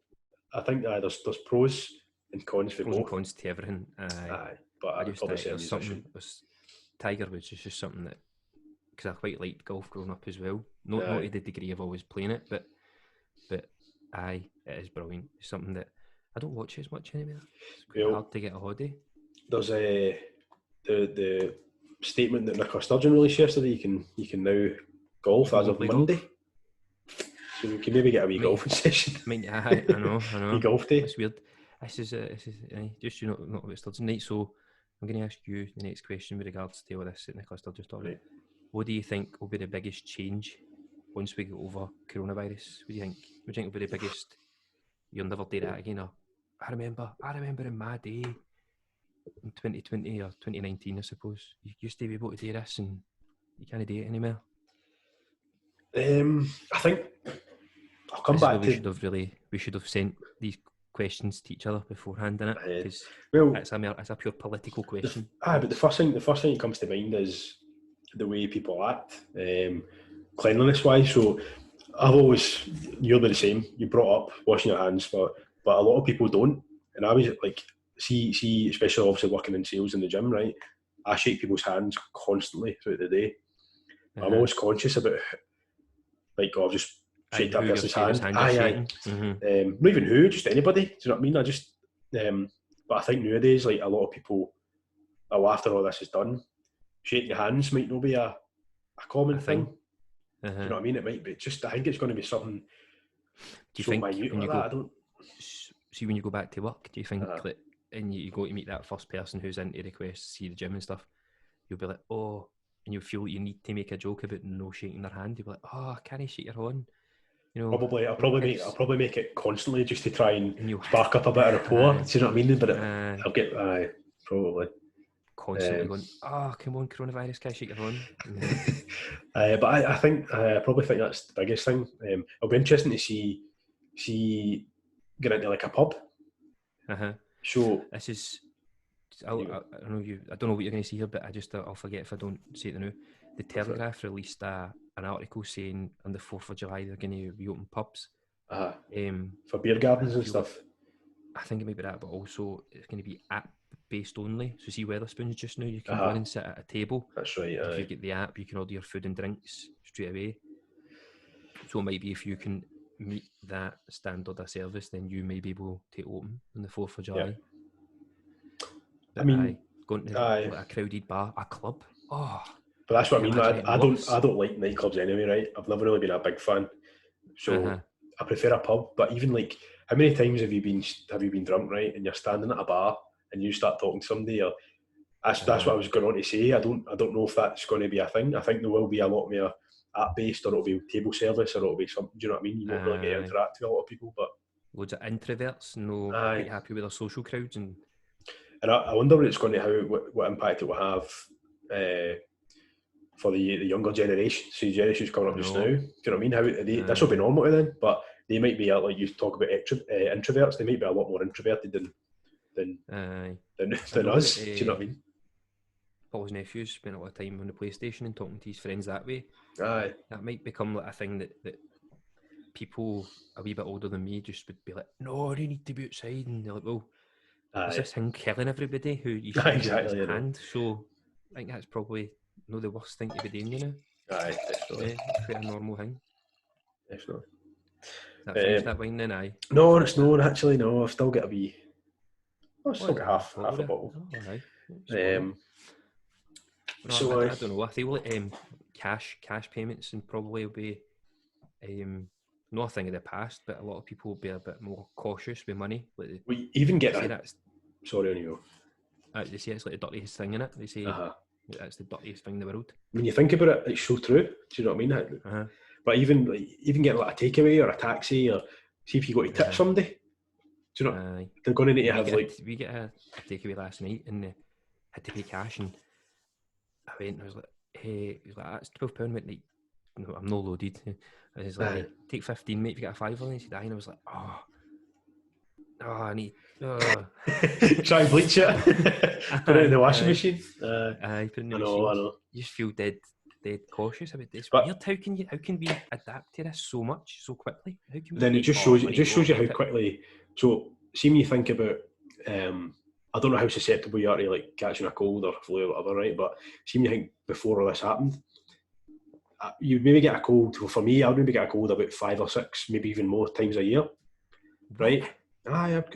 I think there's pros and cons for Pros both. and cons to everything. Aye. But I would probably say a musician. Tiger Woods is just something that, because I quite liked golf growing up as well. Not to the degree of always playing it, but aye, it is brilliant. It's something that I don't watch as much anymore. It's quite hard to get a holiday. There's the statement that Nicola Sturgeon released yesterday. You can now golf as of Monday. Golf. So we can maybe get a wee golfing session. I know. Wee golf day. It's weird. This is just not about Sturgeon night. So I'm going to ask you the next question with regards to all this that Nicola Sturgeon talked about. What do you think will be the biggest change once we get over coronavirus? What do you think? What do you think will be the biggest? You'll never do that again. Or, I remember in my day in 2020 or 2019, I suppose, you used to be able to do this and you can't do it anymore. I think I'll come back to. We should have sent these questions to each other beforehand, innit? Because it's a pure political question. But the first thing that comes to mind is the way people act, cleanliness wise. So you'll be the same. You brought up washing your hands, but a lot of people don't. And I was like, see, especially obviously working in sales in the gym, right? I shake people's hands constantly throughout the day. I'm always conscious about, like, I've just shake that person's hand. Not even who, just anybody. Do you know what I mean? But I think nowadays, like, a lot of people, after all this is done, shaking hands might not be a common thing. Do you know what I mean? It might be just. I think it's going to be something. Do you think when you go? See, when you go back to work, do you think that, and you go to meet that first person who's into requests, see the gym and stuff, you'll be like, oh, and you feel you need to make a joke about no shaking their hand. You'll be like, oh, can I shake your hand? You know, I'll probably make it constantly just to try and spark up a bit of rapport. Do you know what I mean? But I'll get probably constantly going, oh, come on, coronavirus, can I shake your hand? But I think I probably think that's the biggest thing. It'll be interesting to see get into like a pub. So this is. I don't know what you're going to see here, but I'll forget if I don't say it now. The Telegraph released an article saying on the 4th of July they're going to reopen pubs. For beer gardens and stuff. I think it might be that, but also it's going to be app-based only. So see Weatherspoons just now, you can go in and sit at a table. That's right. If you get the app, you can order your food and drinks straight away. So it might be if you can meet that standard of service, then you may be able to open on the 4th of July. Yeah. But going to a crowded bar, a club. Oh, but that's what I mean. I don't like nightclubs anyway, right? I've never really been a big fan, so I prefer a pub. But even like, how many times have you been drunk, right? And you're standing at a bar and you start talking to somebody, or that's what I was going on to say. I don't know if that's going to be a thing. I think there will be a lot more app based, or it'll be table service, or it'll be something. Do you know what I mean? You won't really get to interact with a lot of people, but loads of introverts, quite happy with their social crowds and I wonder what it's going to what impact it will have for the younger generation. So the generation's coming up just now. Do you know what I mean? This will be normal to them, but they might be like you talk about introverts. They might be a lot more introverted than us. Do you know what I mean? Paul's nephews spent a lot of time on the PlayStation and talking to his friends that way. Aye, that might become like a thing that people a wee bit older than me just would be like, no, they need to be outside, and they're like, well. Is this thing killing everybody who you should exactly, his hand? So I think that's probably not the worst thing to be doing, you know. Aye, definitely. It's quite a normal thing. Definitely. That finished that wine then, aye? No, it's not actually. No, I've still got a wee. I've still got half a bottle. Oh, aye. So I don't know. I feel like cash payments and probably will be not a thing of the past, but a lot of people will be a bit more cautious with money. Like we even get that. Sorry, on you. They say it's like the dirtiest thing in it. They say That's the dirtiest thing in the world. When you think about it, it's so true. Do you know what I mean? Uh-huh. But even getting like a takeaway or a taxi, or see if you got to tip somebody. Do you know? They're going to need to have we get a takeaway last night and had to pay cash, and I went and I was like, hey, he was like, that's £12. I went, like, no, I'm not loaded. I was like, take 15, mate, if you get a fiver. And he said, and I was like, I need. Try and bleach it. Put it in the washing machine. Put it in the I machine. know. You just feel dead cautious about this. But weird. How can we adapt to this so much so quickly? How can we then it just shows you how quickly. So, see when you think about, I don't know how susceptible you are to like catching a cold or flu or whatever, right? But see when you think before all this happened, you maybe get a cold. Well, for me, I would maybe get a cold about 5 or 6, maybe even more times a year, right? I'd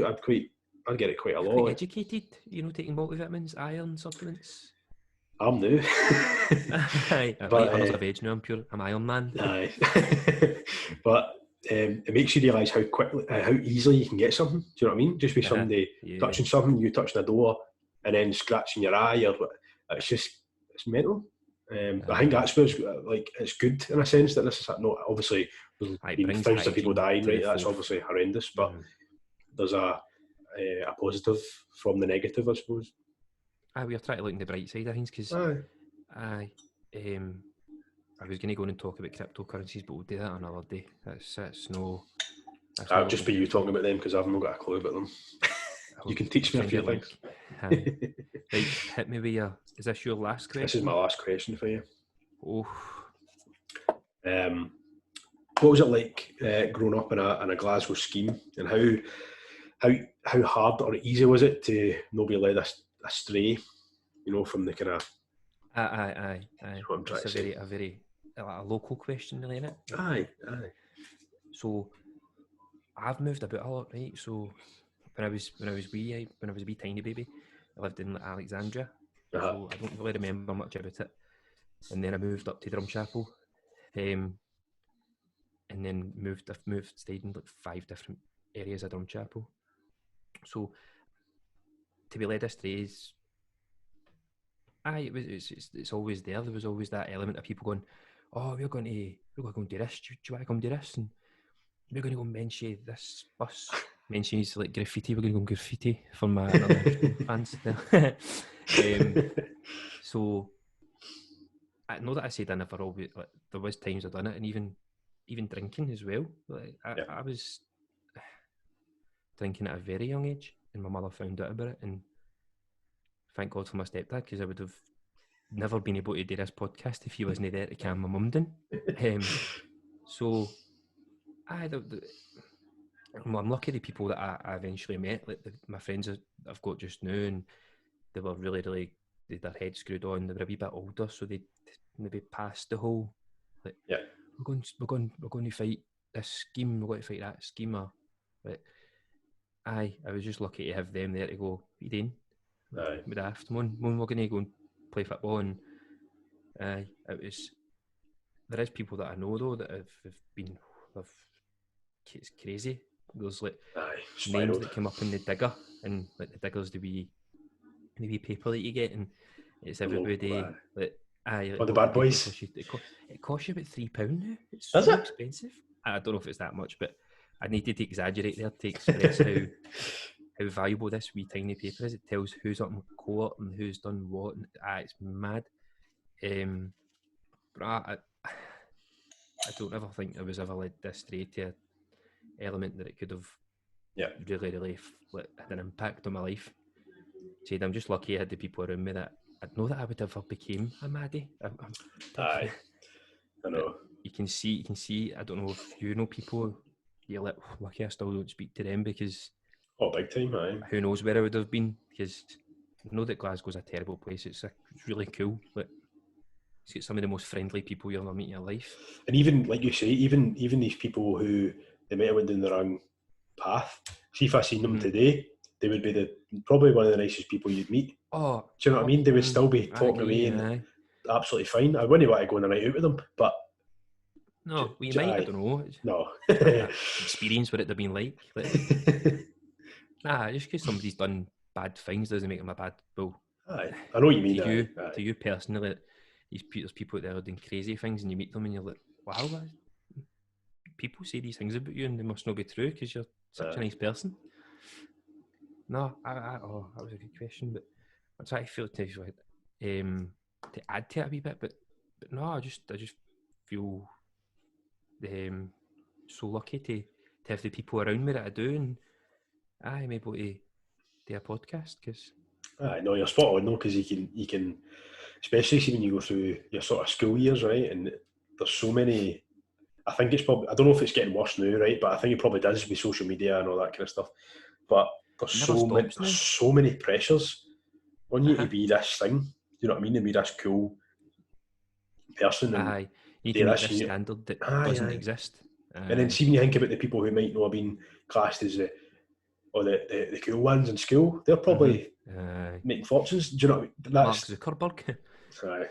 get it quite a lot. Quite educated, taking multivitamins, iron supplements. I'm new. But of age now. I'm Iron Man. But it makes you realise how quickly, how easily you can get something. Do you know what I mean? Just with somebody touching something, you touching a door, and then scratching your eye, or it's mental. I think that's where it's good in a sense that this is not obviously there's been thousands of people dying, right? That's obviously horrendous, but there's a positive from the negative, I suppose. We are trying to look on the bright side of things because I was going to go in and talk about cryptocurrencies, but we'll do that another day. That's no. That would just be you talking about them because I've not got a clue about them. You can teach me a few things. Right, hit me with your. Is this your last question? This is my last question for you. Oh. What was it like growing up in a Glasgow scheme, and how hard or easy was it to not be led astray, from the kind of. Aye. It's a very local question, really, isn't it? Aye. So, I've moved about a lot, right? So, when I was a wee tiny baby, I lived in Alexandria. So I don't really remember much about it. And then I moved up to Drumchapel, and then stayed in like 5 different areas of Drumchapel. So, to be led astray is. It's always there. There was always that element of people going, "Oh, we're going to go and do this. Do you want to come do this?" And we're going to go mention this bus. Mentions like graffiti. We're going to go graffiti for my fans there. So I know that I said I never always. Like, there was times I've done it, and even drinking as well. Like, I was drinking at a very young age, and my mother found out about it, and. Thank God for my stepdad, because I would have never been able to do this podcast if he wasn't there to calm my mum down. So, I'm lucky the people that I eventually met, like my friends I've got just now, and they were really, really, they had their heads screwed on. They were a wee bit older, so they maybe passed the whole, like, we're going to fight this scheme, we're going to fight that scheme. I was just lucky to have them there to go, what are you doing? With daft, when we're going to go and play football, and there is people that I know though that have been, it's crazy. There's like names that come up in the digger, and like the digger's the wee paper that you get, and it's everybody like the bad boys. It costs you about £3 now. It's so expensive. I don't know if it's that much, but I needed to exaggerate there to express how valuable this wee tiny paper is. It tells who's up in court and who's done what, and it's mad. But I don't ever think I was ever led astray to an element that it could have really, really had an impact on my life. I'm just lucky I had the people around me that I'd know that I would ever became a Maddie. I know. You can see. I don't know if you know people. You're like, lucky I still don't speak to them because. Oh, big time, aye. Who knows where I would have been, because I know that Glasgow's a terrible place. It's really cool. But it's got some of the most friendly people you'll ever meet in your life. And even, like you say, even these people who they might have went down the wrong path, see if I seen them today, they would be probably one of the nicest people you'd meet. Oh, do you know what I mean? They would still be talking away and absolutely fine. I wouldn't want to go on a night out with them, but no, we might. I don't know. No, experience what it'd have been like. Just because somebody's done bad things doesn't make them a bad bull. Aye. I know what you mean. To you personally, there's people out there doing crazy things, and you meet them, and you're like, wow, people say these things about you, and they must not be true because you're such a nice person. No, that was a good question, but I'm trying to feel to add to it a wee bit, but no, I just feel so lucky to have the people around me that I do, and I'm able to do a podcast because. No, you're spot on though, because you can, especially see when you go through your sort of school years, right? And there's so many. I think it's probably, I don't know if it's getting worse now, right? But I think it probably does with social media and all that kind of stuff. But there's so many pressures on you to be this thing. You know what I mean? To be this cool person. And you need to meet this standard that doesn't exist. And then see when you think about the people who might not have been classed as the cool ones in school, they're probably making fortunes. Do you know what I mean? Mark Zuckerberg. I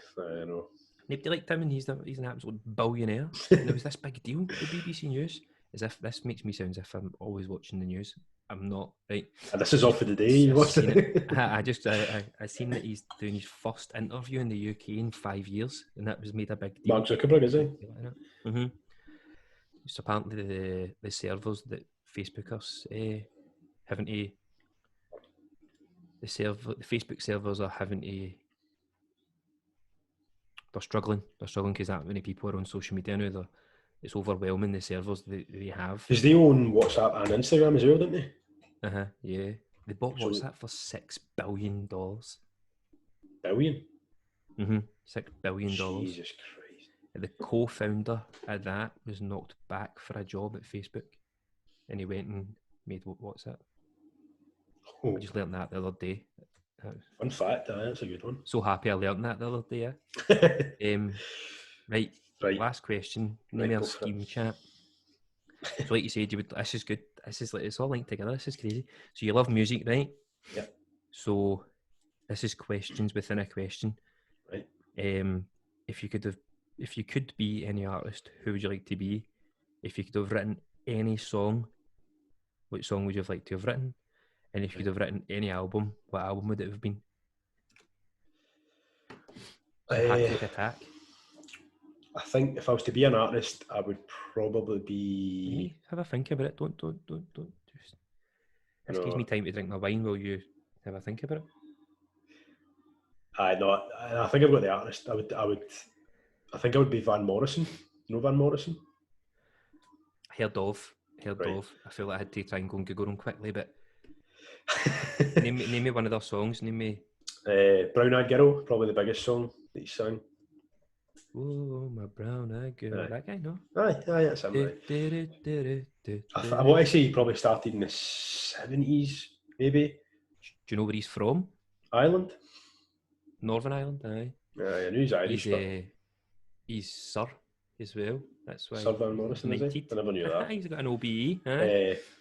know. Nobody liked him, and he's an absolute billionaire. And there was this big deal with the BBC News. As if this makes me sound as if I'm always watching the news. I'm not, right? And this is all for the day. You watched it. I seen that he's doing his first interview in the UK in 5 years, and that was made a big deal. Mark Zuckerberg, is he? Mm-hmm. So apparently the servers that Facebook are having to, the Facebook servers are having to. They're struggling because that many people are on social media now. It's overwhelming the servers that they have. Because they own WhatsApp and Instagram as well, don't they? Yeah. They bought WhatsApp for $6 billion. Billion? $6 billion. Jesus Christ. The co-founder of that was knocked back for a job at Facebook, and he went and made WhatsApp. I just learned that the other day. Fun fact, that's a good one. So happy I learned that the other day. Right. Last question. Name our scheme chat. So, like you said, this is good. This is it's all linked together. This is crazy. So, you love music, right? Yeah. So, this is questions within a question. Right. If you could be any artist, who would you like to be? If you could have written any song, what song would you have liked to have written? And if you could have written any album, what album would it have been? Hat-trick attack. I think if I was to be an artist, I would probably be. Have a think about it. Don't. Just. This gives me time to drink my wine while you have a think about it. I think I've got the artist. I think I would be Van Morrison. You know Van Morrison? Heard of. I feel like I had to try and go and Google them quickly, but name me one of their songs. Name me. Brown Eyed Girl, probably the biggest song that he sang. Oh, my brown eyed girl. That guy, no? Aye, that's him, right. I want to say he probably started in the 70s, maybe. Do you know where he's from? Ireland. Northern Ireland, aye. I knew he's Irish, he's Sir as well. That's why. Sir Van Morrison, is he? I never knew that. He's got an OBE.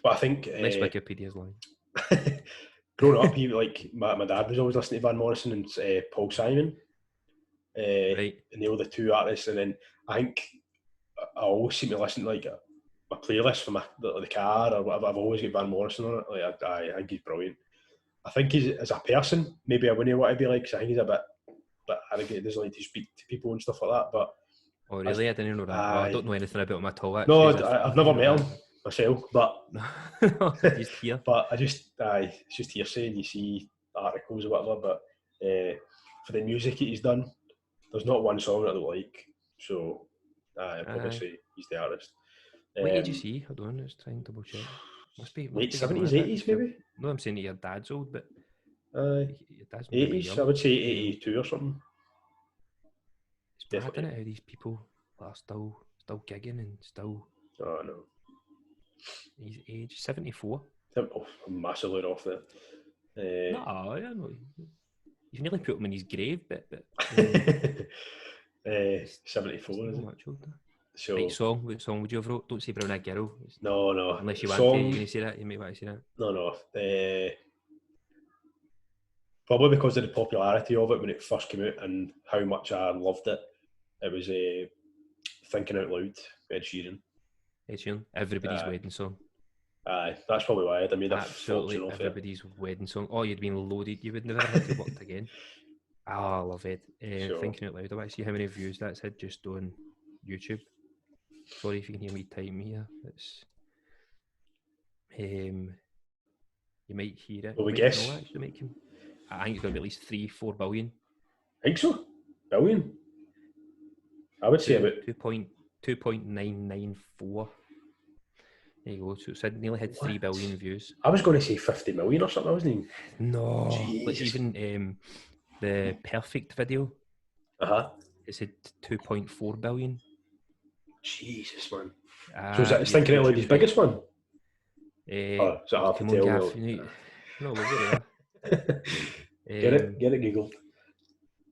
But I think... Nice Wikipedia's line. Growing up, my dad was always listening to Van Morrison and Paul Simon. Right. And they were the two artists, and then I think I always seem to listen to my playlist for the car or whatever. I've always got Van Morrison on it. I think he's brilliant. I think he's as a person, maybe I wouldn't want to be like, because I think he's a bit arrogant. He doesn't like to speak to people and stuff like that. But I didn't know that. I don't know anything about him at all. Actually. No, I've never met him myself, but just here. But it's just hearsay, and you see articles or whatever. But for the music that he's done, there's not one song that I don't like. So I'd probably say he's the artist. What age is he? Hold on, let's try and double check. Must be late 70s, 80s maybe? No, I'm saying that your dad's old, but your dad's 80s, I would say 82 or something. It's mad, isn't it, how these people are still gigging and still... Oh, no. He's age 74. Oh, I'm massively off there. No, yeah, no. You nearly put him in his grave, but 74, is it? Much older. So, right, what song would you have wrote? Don't say Brown Eyed Girl. No. Unless you want to, you're going to say that. You might want to say that. No. Probably because of the popularity of it when it first came out and how much I loved it. It was Thinking Out Loud, Ed Sheeran. Everybody's wedding song. Aye, that's probably why I made a Absolutely fortune off it. everybody's wedding song. Oh, you'd been loaded. You would never have to work again. Oh, I love it. Sure. Thinking out loud, I want to see how many views that's had just on YouTube. Sorry if you can hear me time here. It's you might hear it. Will we Might, guess? no, actually, make him. I think it's going to be at least 3-4 billion. I think so. Billion. I would say about 2.994. There you go. So it's nearly had 3 billion views. I was going to say 50 million or something. I wasn't even. No, like Jesus. even the perfect video. It's had 2.4 billion. Jesus, man. So is that thinking out loud his YouTube's biggest one? Oh, so I have come to on, tell Gaff. you. No, we'll go there. Get it googled.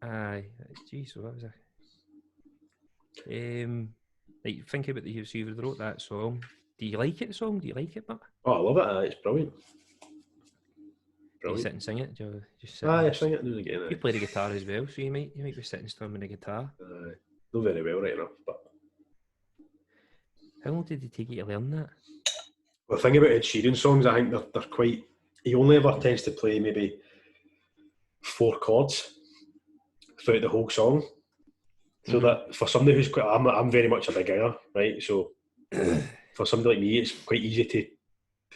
Aye, geez, what was I? Like, think about the so you wrote that song. Do you like it? The song? Do you like it, Matt? Oh, I love it. It's brilliant. Do you sit and sing it? Do you just sit? I sing it. Again, you play the guitar as well, so you might be sitting strumming the guitar. Not very well right enough, but. How long did it take you to learn that? Well, the thing about Ed Sheeran songs, I think they're quite. He only ever tends to play maybe 4 chords throughout the whole song. So that for somebody who's quite, I'm very much a beginner, right? So for somebody like me, it's quite easy to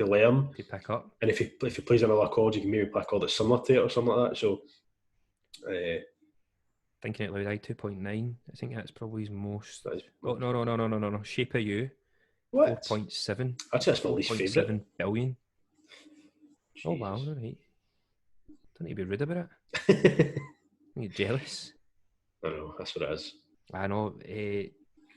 learn, to pick up. And if he plays another chord, you can maybe play a chord that's similar to it or something like that. So, thinking out loud, 2.9. I think that's probably his most. Oh no! Shape of You. What? 4.7. That's my least favourite. 7 billion. Jeez. Oh wow! All right. Don't need to be rude about it. You're jealous. I know, that's what it is. I know.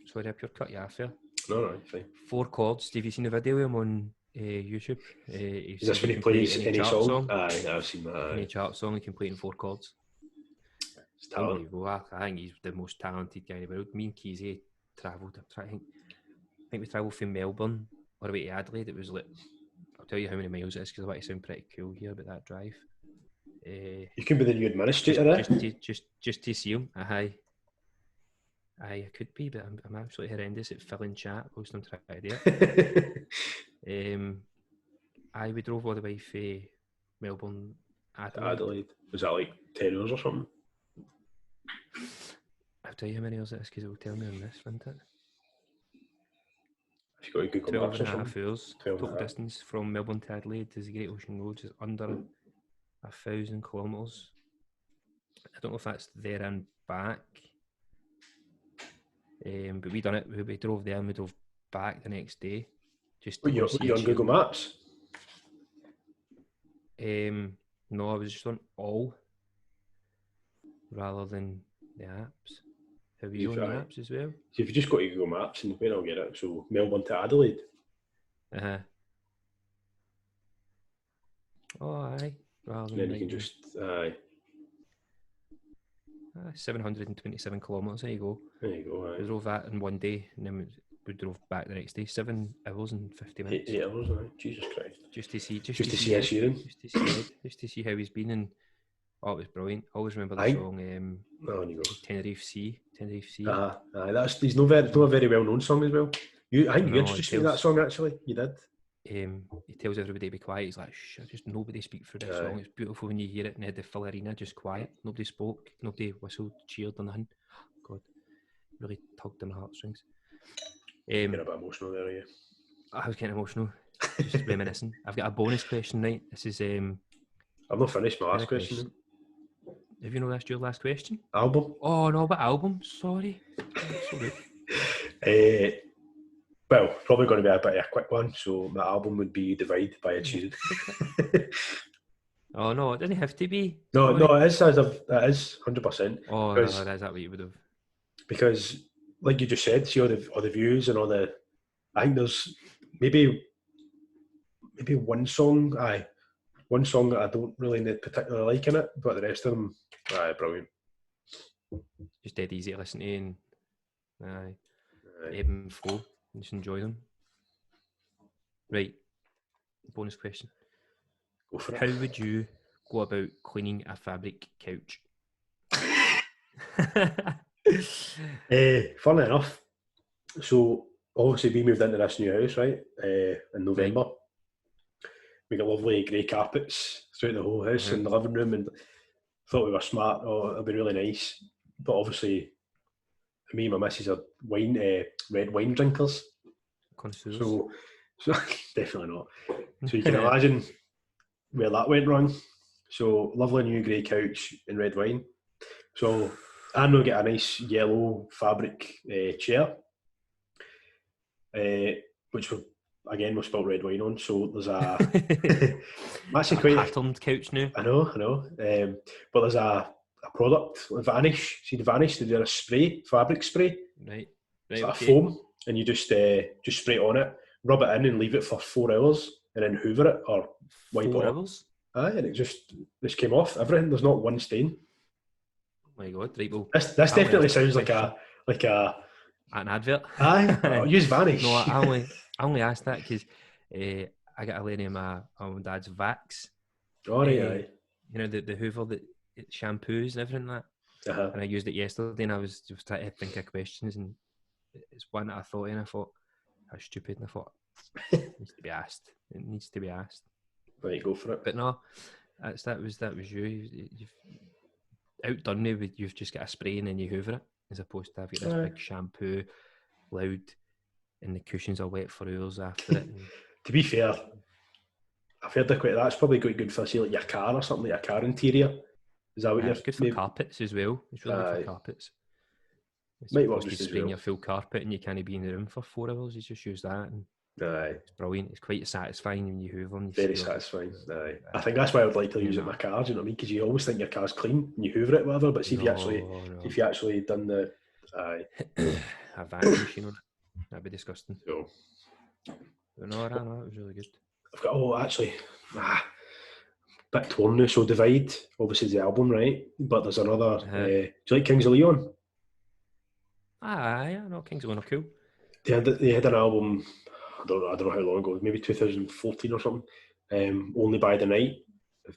Sorry, I pure cut you off there. No, fine. 4 chords. Have you seen the video of him on YouTube? Is this when he plays any song? Aye, I've seen that. Any chart song, he can play it in 4 chords. It's talent. I think he's the most talented guy in the world. Me and Keezy travelled. I think we travelled from Melbourne all the way to Adelaide. It was like, I'll tell you how many miles it is because I want to sound pretty cool here about that drive. You can be the new administrator, just to see him. Aye, I could be, but I'm absolutely horrendous at filling chat whilst I'm trying to do it. We drove all the way from Melbourne, Adelaide. Was that like 10 hours or something? I'll tell you how many hours it is because it will tell me on this, won't it? If you got to Google 12 Maps and or a half something. hours. Total distance from Melbourne to Adelaide is the Great Ocean Road, just under 1,000 kilometres. I don't know if that's there and back. But we done it. We drove there and we drove back the next day. Were you on Google Maps? No, I was just on all rather than the apps. Have you on the apps as well? So if you just go to Google Maps and where I'll get it, so Melbourne to Adelaide. Oh, aye. Rather than then you can just 727 kilometres. There you go. Aye. We drove that in one day, and then we drove back the next day. 7 hours and 50 minutes. 8 hours. Aye. Jesus Christ. Just to see Ed Sheeran. Just to see how he's been, and it was brilliant. I always remember the song. Tenerife Sea. Aye, he's not a very well known song as well. I think you introduced me to that song actually. You did. He tells everybody to be quiet. He's like, shh, just nobody speak through this song. It's beautiful when you hear it, and they had the full arena just quiet. Nobody spoke, nobody whistled, cheered, or nothing. God, really tugged on the heartstrings. Getting a bit emotional there, are you? I was getting emotional, just reminiscing. I've got a bonus question, right? This is I've not finished my last question. Have you that's your last question? Album? Oh no, but album. Sorry. So good. Well, probably going to be a bit of a quick one. So my album would be Divide by Ed Sheeran. Oh no, it doesn't have to be. No, it is 100%. Oh, no, is that what you would have? Because, like you just said, see all the views and all the. I think there's maybe one song that I don't really particularly like in it, but the rest of them, brilliant. Just dead easy to listen to, and ebb and flow. Just enjoy them. Right. Bonus question. Go for it. How would you go about cleaning a fabric couch? Funny enough. So obviously we moved into this new house, right? In November. Right. we got lovely grey carpets throughout the whole house and the living room, and thought we were smart. Oh, it'll be really nice. But obviously, me and my missus are red wine drinkers. Connoisseurs. So definitely not. So you can imagine where that went wrong. So lovely new grey couch and red wine. So I know get a nice yellow fabric chair, which we spilled red wine on. So there's actually quite patterned couch now. I know. But there's a product, Vanish. See the Vanish? They do a spray, fabric spray. Right. It's like a foam, and you just spray it on it, rub it in, and leave it for 4 hours, and then Hoover it or wipe 4 it hours. Aye, and it just came off everything. There's not one stain. Oh my God! Right, well, this definitely sounds like an advert. Aye, I'll use Vanish. No, I only asked that because I got a lady in my dad's Vax. Oh, right, aye. You know the Hoover that it shampoos and everything like that. Uh-huh. And I used it yesterday, and I was just trying to think of questions, and it's one that I thought, and I thought, how stupid, and I thought, it needs to be asked. It needs to be asked. Right, go for it. But no, that was you. You've outdone me with you've just got a spray and then you hoover it, as opposed to having this big shampoo, loud, and the cushions are wet for hours after it. To be fair, I've heard that's probably quite good for, say, like your car or something, like a car interior. Is that what you're... It's good for carpets as well. It's really good for carpets. It's might work just spraying your full carpet and you can't be in the room for 4 hours. You just use that, and it's brilliant. It's quite satisfying when you hoover and you very satisfying. I think that's why I would like to use it in my car. Do you know what I mean? Because you always think your car's clean and you hoover it, whatever. But see if you actually done the a vacuum machine on, that'd be disgusting. So, but no, it was really good. I've got bit torn now. So Divide, obviously the album, right? But there's another. Do you like Kings of Leon? I know Kings of Leon are cool. They had an album. I don't know how long ago. Maybe 2014 or something. Only by the Night.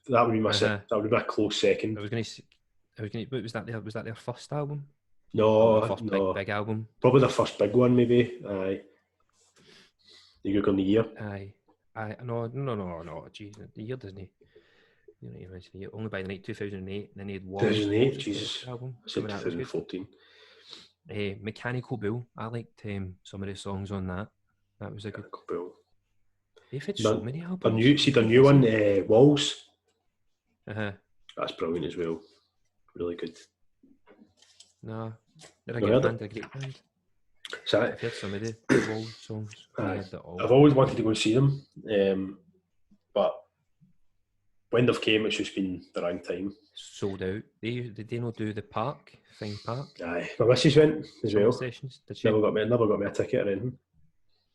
That would be my that would be my close second. I was going to. But was that their first album? No, first big album. Probably the first big one, maybe. Aye. You go on the year. Aye. No. Jeez, the year doesn't he? You know, you mentioned the year. Only by the Night, 2008. And then they had 2008. Jesus. Album. I said 2014. Mechanical Bull. I liked some of the songs on that. That was a good. Bull. They've had so many albums. The new one, Walls. That's brilliant as well. Really good. No, they're a good band. They're a great band. I've heard some of the Walls songs. I've always wanted to go and see them, but when they've came, it's just been the wrong time. Sold out. Did they not do the Park? Aye, my missus went as well. Sessions. Did she? Never got me a ticket or anything.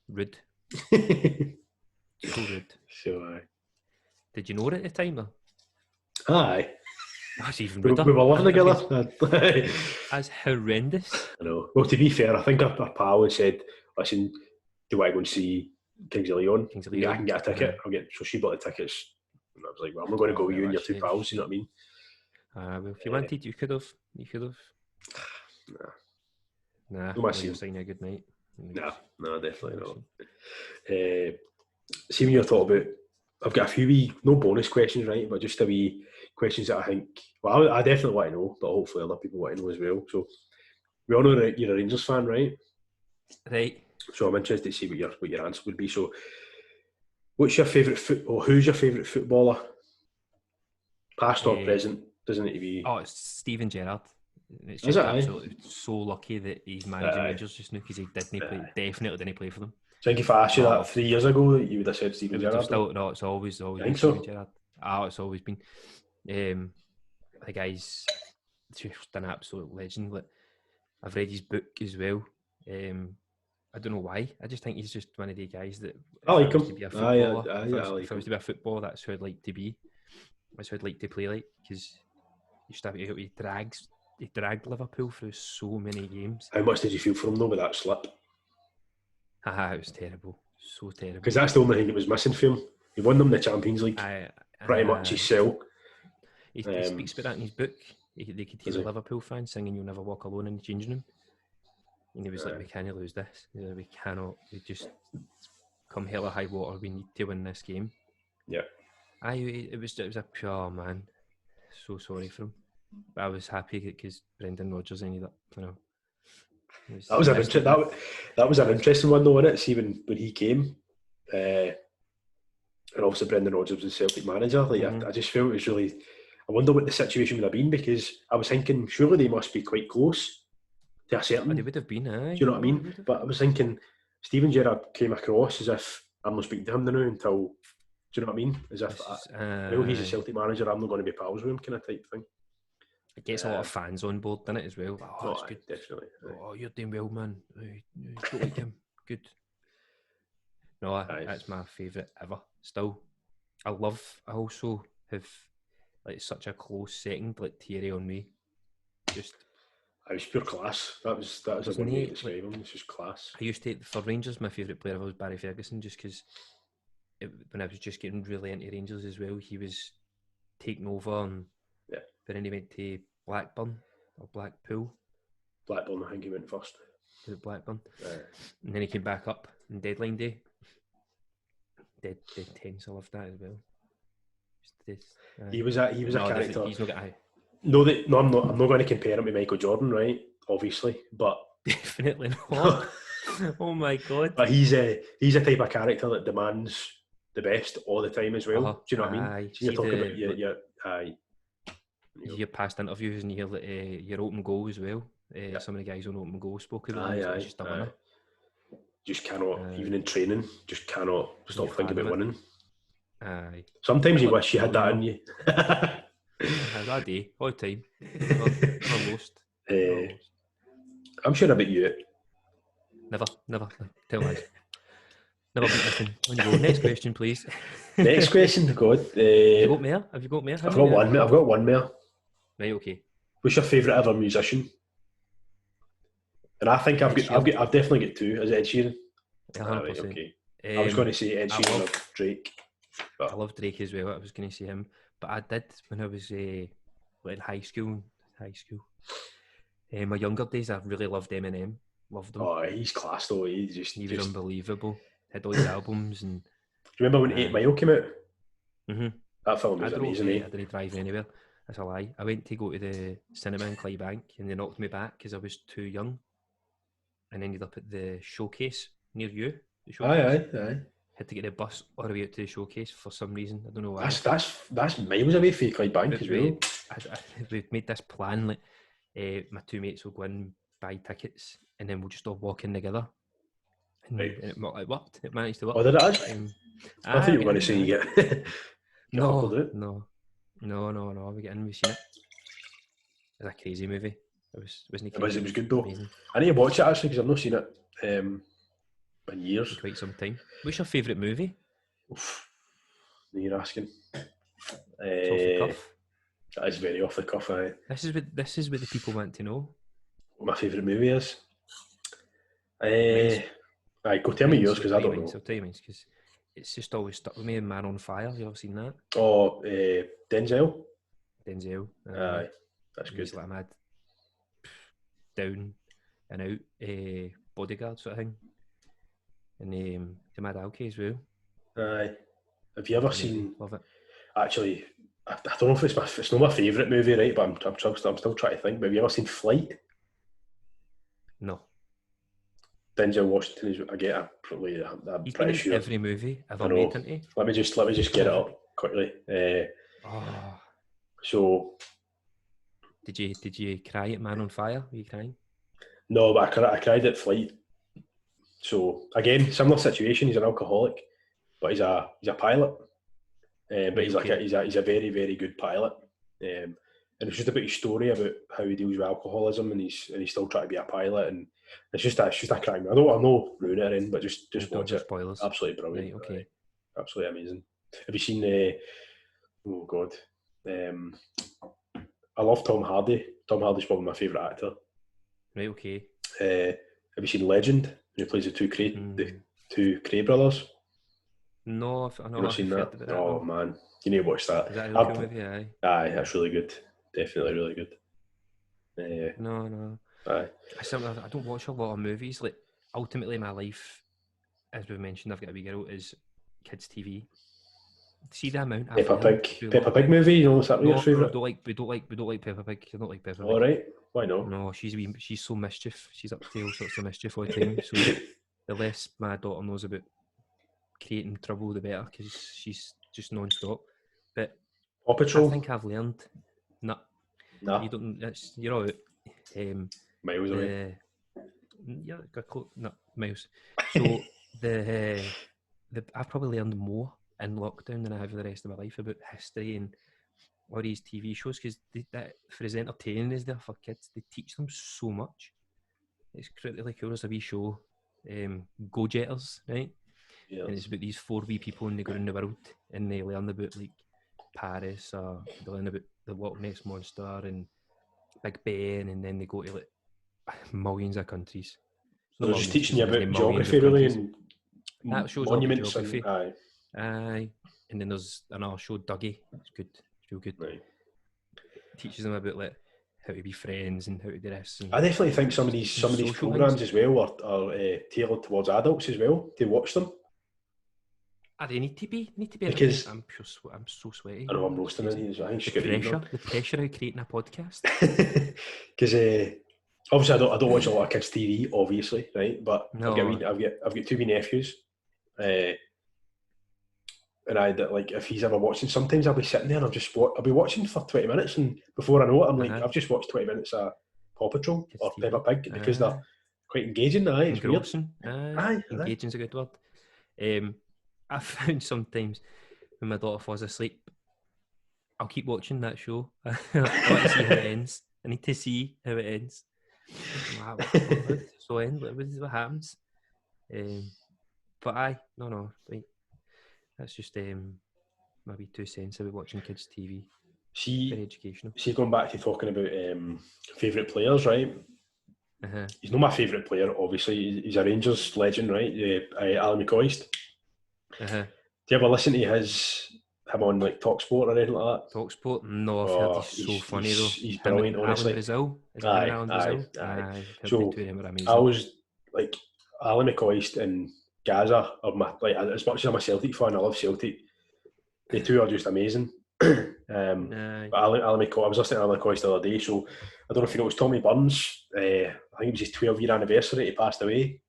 Rude. So rude. So aye. Did you know it at the time though? Aye. That's even ruder. We were living together. That's horrendous. I know. Well, to be fair, I think our pal had said, "Listen, do you want to go and see Kings of Leon? I can get a ticket. So she bought the tickets. And I was like, well, I'm not going to go with you and your two pals. You know what I mean? Well, if you wanted, you could have. Nah. You're saying a good night. No, definitely not. See, when you're talking about, I've got a few no bonus questions, right? But just a wee questions that I think, well, I definitely want to know, but hopefully other people want to know as well. So we all know that you're a Rangers fan, right? Right. So I'm interested to see what your answer would be. So, what's your favourite who's your favourite footballer? Past or present? Doesn't it be? Oh, it's Steven Gerrard. It's just absolutely so lucky that he's managing Rangers just now, because he definitely didn't play for them. I think if I asked you that 3 years ago, you would have said Steven Gerrard. No, it's always been so? Steven Gerrard. It's always been. The guy's just an absolute legend. Like, I've read his book as well. I don't know why. I just think he's just one of the guys that. I like him. If I was to be a footballer, that's who I'd like to be. That's who I'd like to play like, because he dragged Liverpool through so many games. How much did you feel for him though with that slip? It was terrible. So terrible. Because that's the only thing that was missing for him. He won them the Champions League. Pretty much himself. He speaks about that in his book. They could hear the Liverpool fans singing "You'll Never Walk Alone" in the changing room. And he was like, we can't lose this. We just come hell or high water, we need to win this game. Yeah. It was a pure man. So sorry for him. But I was happy because Brendan Rodgers ended up, That was an interesting one though, wasn't it? See when he came, and obviously Brendan Rodgers was Celtic manager. Like I just felt it was really. I wonder what the situation would have been, because I was thinking surely they must be quite close to a certain. They would have been, aye. Do you know what I mean? But I was thinking Steven Gerrard came across as if I'm not speaking to him now until. Do you know what I mean? As if well, he's a Celtic manager, I'm not going to be pals with him, kind of type thing. It gets a lot of fans on board, doesn't it, as well? Oh, that's good. Definitely. Oh, you're doing well, man. Don't like him. Good. No, that's my favourite ever. Still, I also have like such a close second, like Thierry Henry. Just, it was pure class. That was a good way to describe him. It's just class. I used to, for Rangers, my favourite player was Barry Ferguson, just because when I was just getting really into Rangers as well, he was taking over, and then he went to Blackburn or Blackpool. Blackburn, I think he went first. Was it Blackburn? And then he came back up on deadline day. Dead tense. I loved that as well. He was a character. He's not got eye. No, I'm not going to compare him to Michael Jordan, right? Obviously, but definitely not. Oh my god! But he's a type of character that demands the best all the time as well. Do you know what I mean? So you're talking about your past interviews and your open goal as well. Some of the guys on open goal spoke about him. Just a winner. Just cannot, even in training, just cannot stop thinking about winning. Aye. Sometimes you wish you had that in you. That day, all the time. Never lost. I'm sure about you. Never. Tell me. Never beat nothing. On you go. Next question, please. Next question, God. Have you got more? I've got one more. Right, okay. What's your favourite ever musician? And I think I've definitely got two. Is it Ed Sheeran? 100%. Right, okay. I was going to say Ed Sheeran or Drake. But I love Drake as well. I was going to say him, but I did when I was in high school. My younger days, I really loved Eminem. Loved him. Oh, he's class though. He was unbelievable. Had all his albums and. Do you remember when 8 Mile came out? Mm-hmm. That film was amazing. I didn't drive anywhere. That's a lie. I went to go to the cinema in Clydebank and they knocked me back because I was too young, and ended up at the showcase near you. The showcase. Aye. Had to get the bus all the way out to the showcase for some reason. I don't know why. That's miles away from Clydebank as well. We've made this plan. Like, my two mates will go in, buy tickets, and then we'll just all walk in together. And it worked. It managed to work. Oh, did it actually? I thought you were going to say you get. No. We get in. We seen it. It's a crazy movie. It was good though. Amazing. I need to watch it actually because I've not seen it in years. In quite some time. What's your favourite movie? You're asking. It's off the cuff. That is very off the cuff. This is what the people want to know. What my favourite movie is. Go tell me yours because I don't know. I'll tell you mine because it's just always stuck with me. Man on Fire. You ever seen that? Oh, Denzel. Aye, that's good. He's like a mad down and out bodyguard sort of thing, and the mad alky as well. Aye. Have you ever seen? Love it. Actually, I don't know if it's not my favourite movie, right? But I'm still trying to think. But have you ever seen Flight? No. Denzel Washington is. I'm pretty sure every movie ever made, isn't he? Let me just get it up quickly. So, did you cry at Man on Fire? Were you crying? No, but I cried at Flight. So again, similar situation. He's an alcoholic, but he's a pilot. But he's a very, very good pilot. And it's just about his story about how he deals with alcoholism, and he's still trying to be a pilot. And it's just a crime. I know ruin it in, but just watch it. Spoilers. Absolutely brilliant. Right, okay. Absolutely amazing. Have you seen? Oh God. I love Tom Hardy. Tom Hardy's probably my favourite actor. Right, okay. Have you seen Legend? He plays the two Cray brothers. No, I've not seen that. Oh man, you need to watch that. Is that a good movie? Aye, that's really good. Definitely really good. No. Aye. I don't watch a lot of movies. Like, ultimately, my life, as we mentioned, I've got a wee girl, is kids' TV. see the amount I've Peppa learned Pig. through Peppa Pig lockdown. movie, you know, is that your No, favourite? we don't like Peppa Pig. I don't like Peppa Pig. Alright, why not? No, she's so mischief. She's up to all sorts of mischief all the time. So the less my daughter knows about creating trouble, the better, because she's just non-stop. But Paw I Patrol? think I've learned. No, Nah, you don't. You're all out. miles away. Yeah, no, miles. So I've probably learned more in lockdown than I have the rest of my life about history and all these TV shows, because for as entertaining as they're for kids, they teach them so much. It's critically cool. There's a wee show, Go Jetters, right? Yes. And it's about these 4 wee people and they go around the world and they learn about like Paris, or they learn about the Loch Ness Monster and Big Ben, and then they go to like millions of countries. So they're just teaching you there's about no millions geography, of really, countries. and That shows all about monuments, geography. and Aye. And then there's another show, Dougie. It's good. It's real good. right. Teaches them about like how to be friends and how to do this. And I definitely think some of these social programs things as well are tailored towards adults as well to watch them. they need to be. Because I'm so sweaty. I know I'm roasting in here. I think The pressure of creating a podcast. Because obviously I don't watch a lot of kids' TV, obviously, right? But No. I've got 2 wee nephews, and like if he's ever watching, sometimes I'll be sitting there and I'll be watching for 20 minutes, and before I know it, I'm like, I've just watched 20 minutes of Paw Patrol Kids' or TV. Peppa Pig, because they're quite engaging. It's engrossing. weird. Engaging's a good word. I found sometimes when my daughter falls asleep, I'll keep watching that show. I want to see how it ends. I need to see how it ends. Wow, so end. What happens? But no. Right. That's just maybe 2 cents about watching kids' TV. Very educational. See, going back to talking about favourite players, right? He's not my favourite player, obviously. He's a Rangers legend, right? Alan McCoist. Do you ever listen to him on like TalkSport or anything like that? TalkSport? No, I've heard he's so funny though. He's brilliant, honestly. Alan Brazil? Is it Alan Brazil? Aye. So amazing. I was like Alan McCoist and Gaza are my, like, as much as I'm a Celtic fan, I love Celtic. The two are just amazing. But Alan McCoist, I was listening to Alan McCoist the other day, so I don't know if you know, it was Tommy Burns. I think it was his 12-year anniversary. He passed away.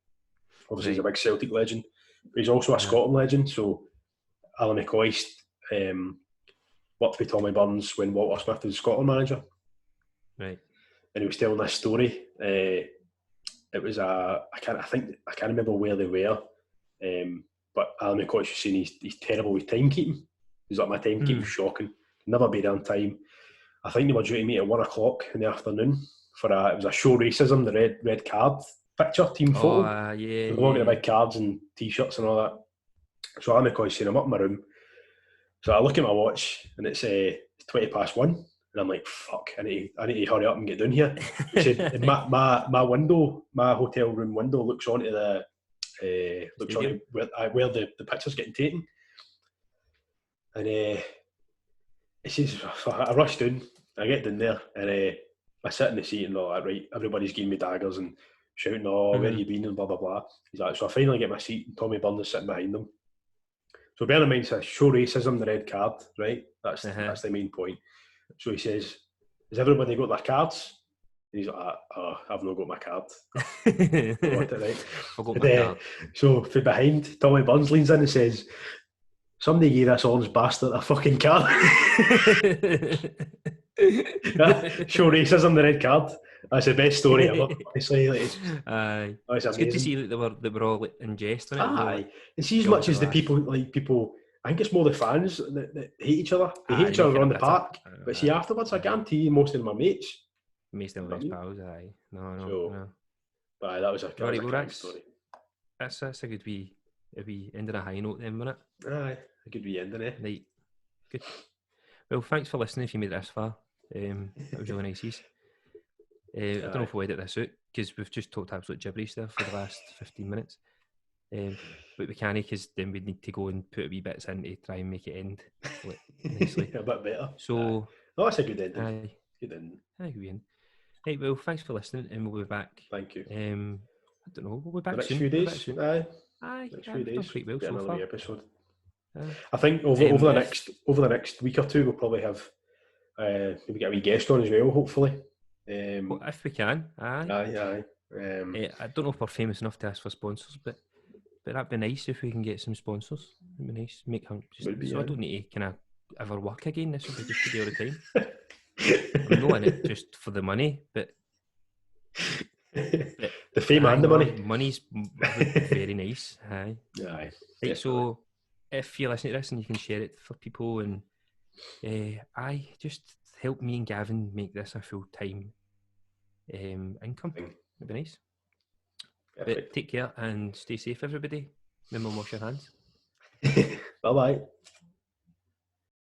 Obviously, he's a big Celtic legend, but he's also a Scotland legend. So Alan McCoist worked with Tommy Burns when Walter Smith was Scotland manager. Right. And he was telling this story. It was I can't remember where they were. But Alan McCoist was saying he's terrible with timekeeping. He's like, my timekeeping was shocking. Never be there on time. I think they were due to meet at 1 o'clock in the afternoon for it was a show racism, the red card picture, team photo. They were looking at big cards and t-shirts and all that. So Alan McCoy saying, I'm up in my room. So I look at my watch and it's 20 past 1. And I'm like, fuck, I need to hurry up and get down here. He said, my window, my hotel room window looks onto the where the picture's getting taken. And he says, I rush down, I get down there, and I sit in the seat and all that, right, everybody's giving me daggers and shouting, where you been, and blah, blah, blah. He's like, so I finally get my seat, and Tommy Burns is sitting behind them. So bear in mind, it's show racism, the red card, right? That's the main point. So he says, has everybody got their cards? And he's like, I've not got my card. I got it, right? I've got my card. So from behind, Tommy Burns leans in and says, somebody gave this honest bastard a fucking card. Show racism, the red card. That's the best story ever. Honestly, it's good to see that they were all like, in jest on it. Aye, and see, as much as the people, I think it's more the fans that hate each other. They hate each other on the park, but see, afterwards, I guarantee most of them are mates. Most of them are pals. Aye, no. But that was a great story. That's a good wee ending a high note then, wasn't it? Aye, a good wee ending, eh? Right, good. Well, thanks for listening if you made it this far. That was really nice. I don't know if we'll edit this out because we've just talked absolute gibberish there for the last 15 minutes. But we can't, because then we need to go and put a wee bits in to try and make it end nicely. A bit better. So, that's a good ending. Aye. Good ending. Good end. Right, well, thanks for listening, and we'll be back. Thank you. I don't know, we'll be back the next soon. few days. Aye. Next few days. Pretty well Get so another far. episode. I think over the If next week or two we'll probably have maybe get a wee guest on as well. Hopefully, we can, aye. I don't know if we're famous enough to ask for sponsors, but that'd be nice if we can get some sponsors. It'd be nice. I don't need to kind of ever work again. This would be just to be all the time. I'm not in it just for the money, but the fame and the money. Money's very nice. Aye. Aye. Right, so if you're listening to this and you can share it for people, and just help me and Gavin make this a full-time income. It'd be nice. But take care and stay safe, everybody. Remember, wash your hands. Bye-bye.